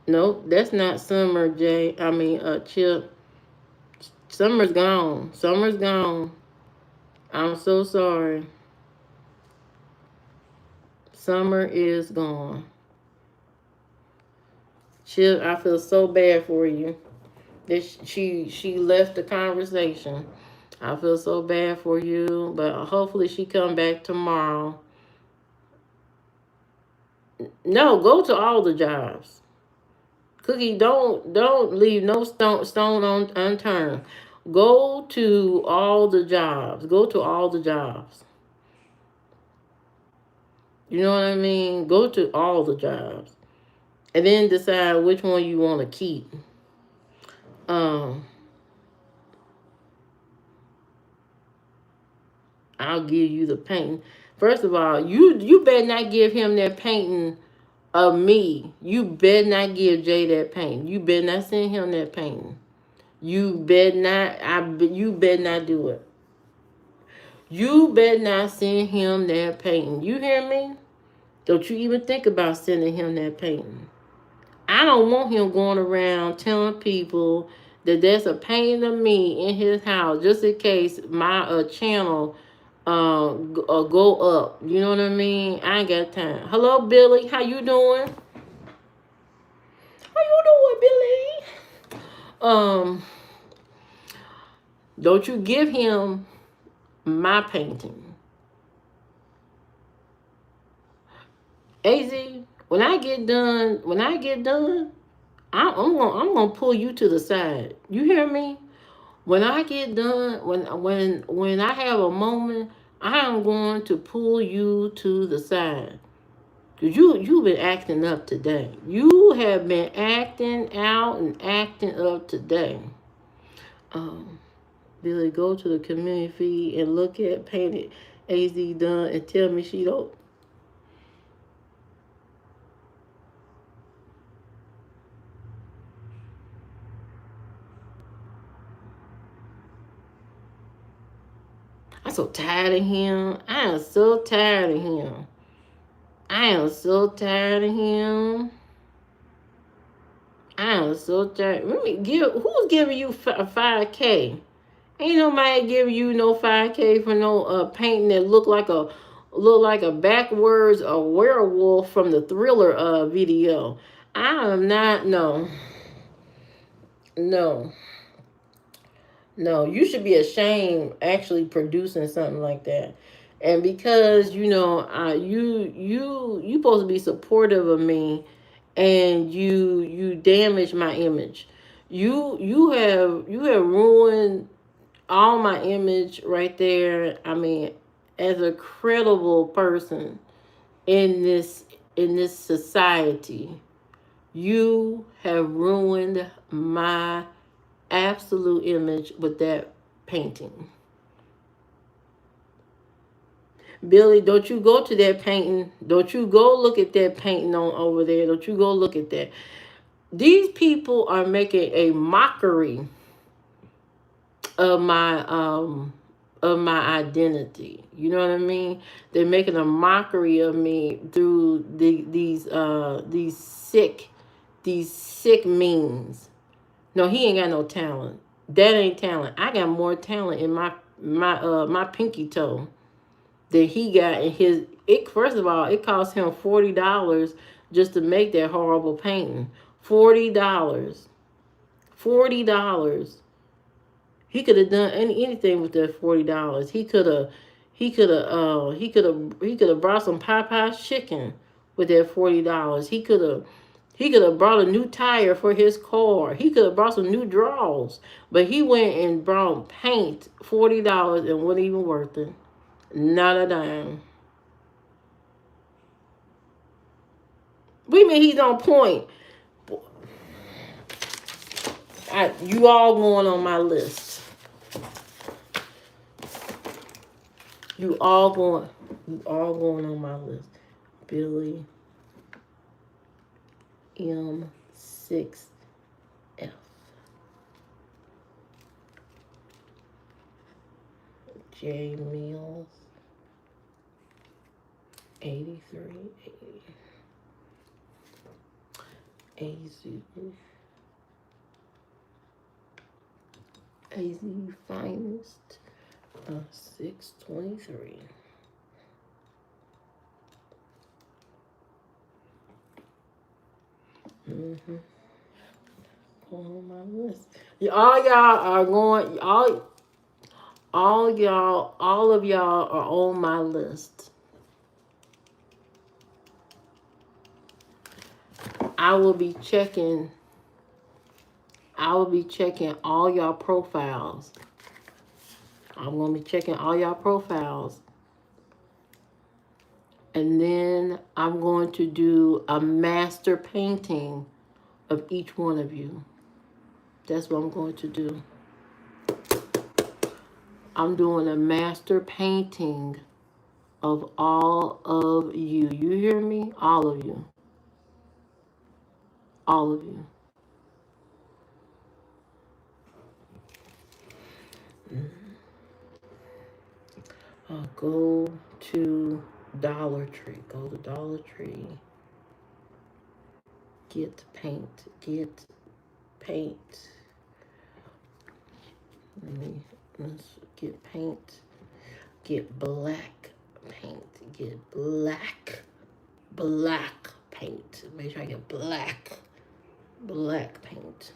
Speaker 1: Nope, that's not Summer J. I mean, Chip. Summer's gone. Summer's gone. I'm so sorry. Summer is gone. Chip, I feel so bad for you. That she left the conversation. I feel so bad for you, but hopefully she come back tomorrow. No, go to all the jobs. Cookie, don't leave no stone unturned. Go to all the jobs. Go to all the jobs. You know what I mean? Go to all the jobs. And then decide which one you want to keep. I'll give you the painting. First of all, you better not give him that painting of me. You better not give Jay that painting. You better not send him that painting. You better not. You better not do it. You better not send him that painting. You hear me? Don't you even think about sending him that painting. I don't want him going around telling people that there's a painting of me in his house just in case my channel go up. You know what I mean? I ain't got time. Hello, Billy. How you doing? How you doing, Billy? Don't you give him my painting. AZ, when I get done, I'm gonna pull you to the side. You hear me? When I get done, when I have a moment, I am going to pull you to the side. Cause you've been acting up today. You have been acting out and acting up today. Billy, go to the community feed and look at painted AZ done and tell me she don't. I'm so tired of him. I am so tired of him. I am so tired of him. I am so tired. Let me give. Who's giving you 5K? Ain't nobody giving you no 5K for no painting that look like a backwards a werewolf from the Thriller video. I am not. No. You should be ashamed actually producing something like that. And because you supposed to be supportive of me, and you damage my image. You have ruined all my image right there. I mean, as a credible person in this society, you have ruined my absolute image with that painting. Billy, don't you go to that painting. Don't you go look at that painting on over there. Don't you go look at that. These people are making a mockery of my identity. You know what I mean? They're making a mockery of me through these sick means. No, he ain't got no talent. That ain't talent. I got more talent in my pinky toe that he got in his. First of all, it cost him $40 just to make that horrible painting. $40. $40. He could have done anything with that $40. He could have brought some Popeye's chicken with that $40. He could have brought a new tire for his car. He could have brought some new drawers. But he went and brought paint, $40, and wasn't even worth it. Not a dime. We mean he's on point. You all going on my list. You all going on my list. Billy M6F. J Mills 8380. AZ Finest 623. On my list. All of y'all are on my list. I will be checking all y'all profiles. I'm going to be checking all y'all profiles. And then I'm going to do a master painting of each one of you. That's what I'm going to do. I'm doing a master painting of all of you. You hear me? All of you. All of you. Go to Dollar Tree. Go to Dollar Tree. Get paint. Get paint. Let's get paint. Get black paint. Get black paint. Make sure I get black paint.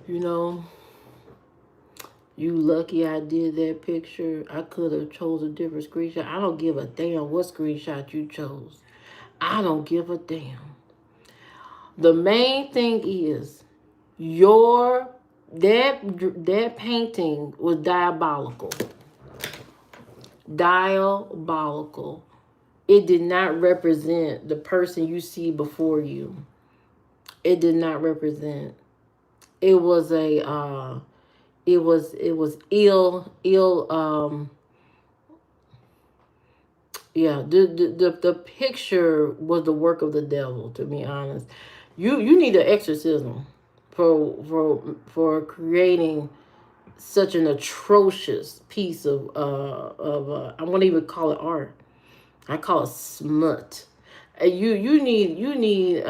Speaker 1: You know, you lucky I did that picture. I could have chose a different screenshot. I don't give a damn what screenshot you chose. I don't give a damn. The main thing is that painting was diabolical. Diabolical. It did not represent the person you see before you. It did not represent. It was a it was ill yeah, the picture was the work of the devil, to be honest. You need an exorcism for creating such an atrocious piece of I won't even call it art. I call it smut. You need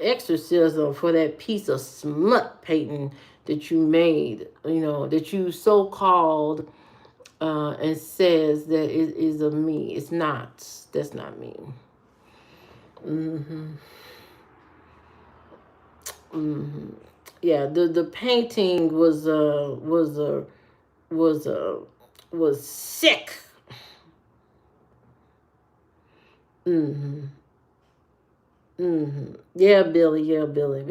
Speaker 1: exorcism for that piece of smut painting that you made. You know that you so called and says that it is of me. It's not. That's not me. Yeah, the painting was sick. Yeah, Billy. Yeah, Billy.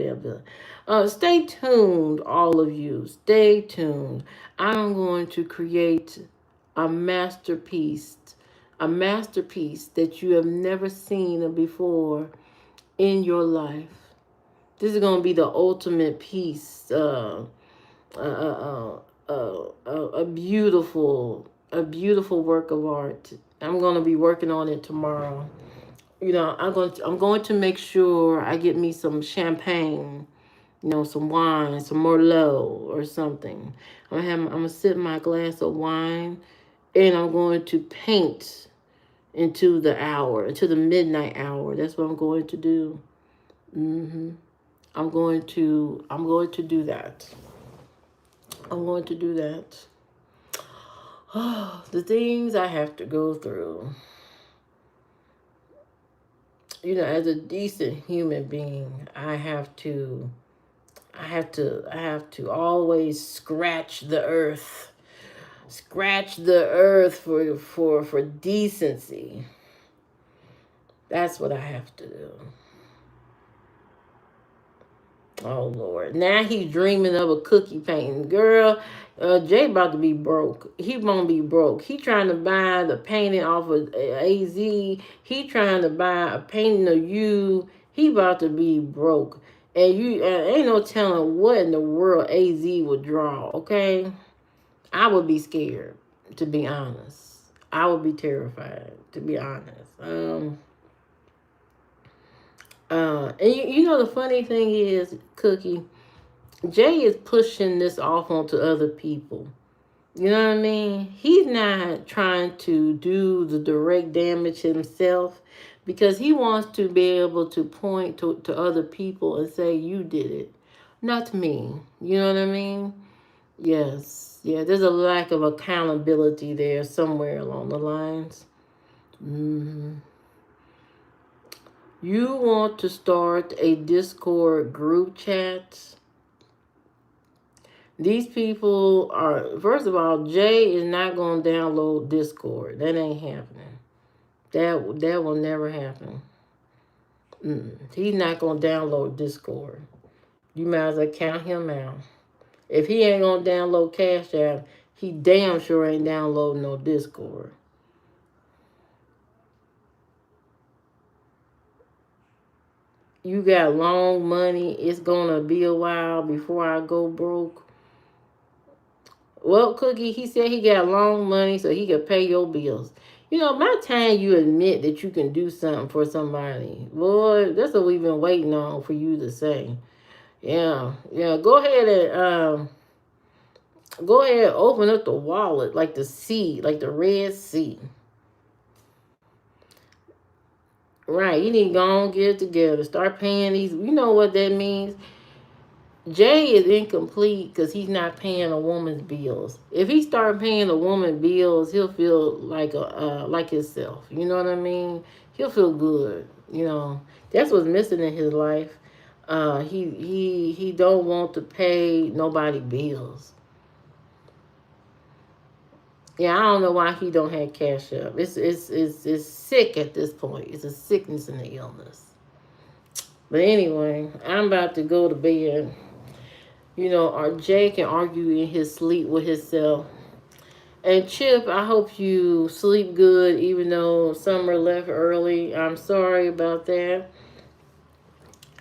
Speaker 1: Stay tuned, all of you. Stay tuned. I'm going to create a masterpiece that you have never seen before in your life. This is going to be the ultimate piece. A beautiful work of art. I'm going to be working on it tomorrow. You know, I'm going to make sure I get me some champagne, you know, some wine, some Merlot or something. I'm gonna sip my glass of wine, and I'm going to paint into the midnight hour. That's what I'm going to do. I'm going to do that. I'm going to do that. Oh, the things I have to go through. You know, as a decent human being, I have to always scratch the earth for decency. That's what I have to do. Oh Lord! Now he's dreaming of a cookie painting, girl. Jay about to be broke. He won't be broke. He trying to buy the painting off of AZ. He trying to buy a painting of you. He about to be broke. And you ain't no telling what in the world AZ would draw. Okay, I would be scared, to be honest. I would be terrified, to be honest. And you know the funny thing is, Cookie, Jay is pushing this off onto other people. You know what I mean? He's not trying to do the direct damage himself because he wants to be able to point to other people and say, you did it, not me. You know what I mean? Yes. Yeah, there's a lack of accountability there somewhere along the lines. You want to start a Discord group chat. These people are, first of all, Jay is not going to download Discord. That ain't happening. That will never happen. He's not going to download Discord. You might as well count him out. If he ain't going to download Cash App, he damn sure ain't downloading no Discord. You got long money. It's going to be a while before I go broke. Well, Cookie, he said he got long money so he could pay your bills. You know, by the time you admit that you can do something for somebody, boy, that's what we've been waiting on for you to say. Yeah. Go ahead and open up the wallet like the sea, like the Red Sea. Right, you need to go on, get it together. Start paying these. You know what that means? Jay is incomplete because he's not paying a woman's bills. If he start paying a woman bills, he'll feel like himself. You know what I mean? He'll feel good. You know, that's what's missing in his life. He don't want to pay nobody bills. Yeah, I don't know why he don't have Cash Up. It's sick at this point. It's a sickness and an illness. But anyway, I'm about to go to bed. You know, or Jay can argue in his sleep with himself. And Chip, I hope you sleep good, even though Summer left early. I'm sorry about that.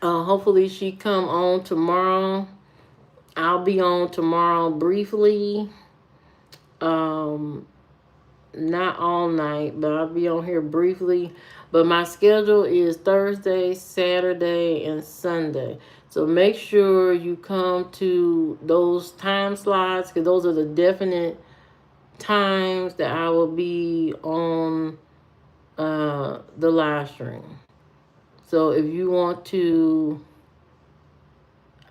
Speaker 1: Hopefully she come on tomorrow. I'll be on tomorrow briefly. Not all night, but I'll be on here briefly. But my schedule is Thursday, Saturday, and Sunday. So make sure you come to those time slots because those are the definite times that I will be on the live stream. So if you want to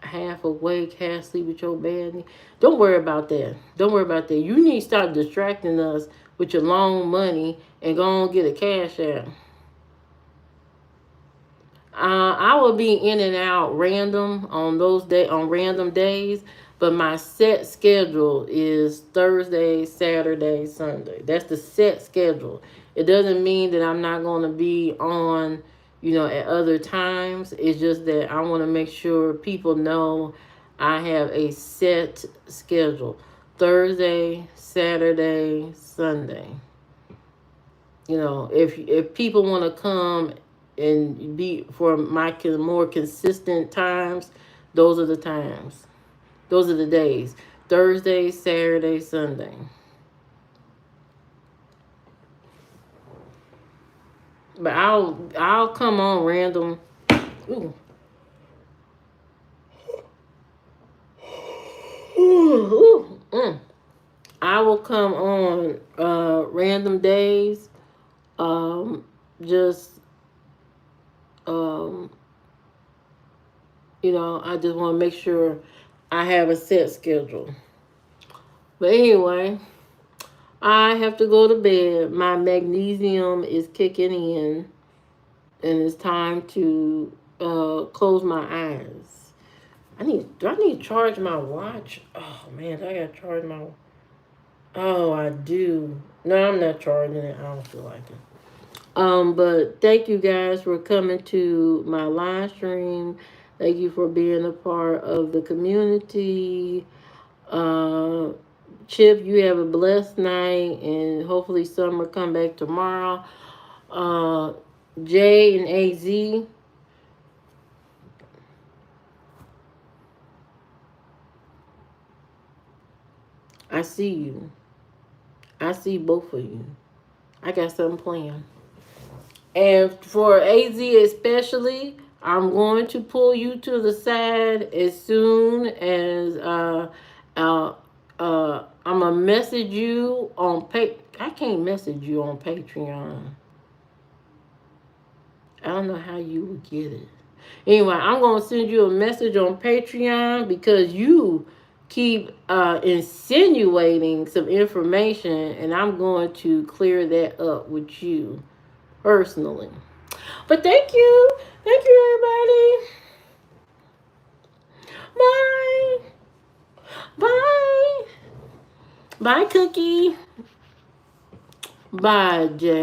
Speaker 1: half awake, half sleep with your bed, don't worry about that. Don't worry about that. You need to stop distracting us with your long money and go and get a Cash App. I will be in and out random on random days, but my set schedule is Thursday, Saturday, Sunday. That's the set schedule. It doesn't mean that I'm not going to be on, at other times. It's just that I want to make sure people know I have a set schedule. Thursday, Saturday, Sunday. If people want to come and be for my more consistent times, those are the times. Those are the days. Thursday, Saturday, Sunday. But I'll come on random. Ooh. I will come on random days. I just want to make sure I have a set schedule. But anyway, I have to go to bed. My magnesium is kicking in, and it's time to close my eyes. Do I need to charge my watch? Oh man, I gotta charge my. Oh, I do. No, I'm not charging it. I don't feel like it. But thank you guys for coming to my live stream. Thank you for being a part of the community. Chip, you have a blessed night, and hopefully Summer come back tomorrow. Jay and AZ, I see you. I see both of you. I got something planned. And for AZ especially, I'm going to pull you to the side as soon as I'm gonna message you on I can't message you on Patreon. I don't know how you would get it. Anyway, I'm gonna send you a message on Patreon because you keep insinuating some information, and I'm going to clear that up with you personally. But thank you. Thank you, everybody. Bye. Bye. Bye, Cookie. Bye, Jay.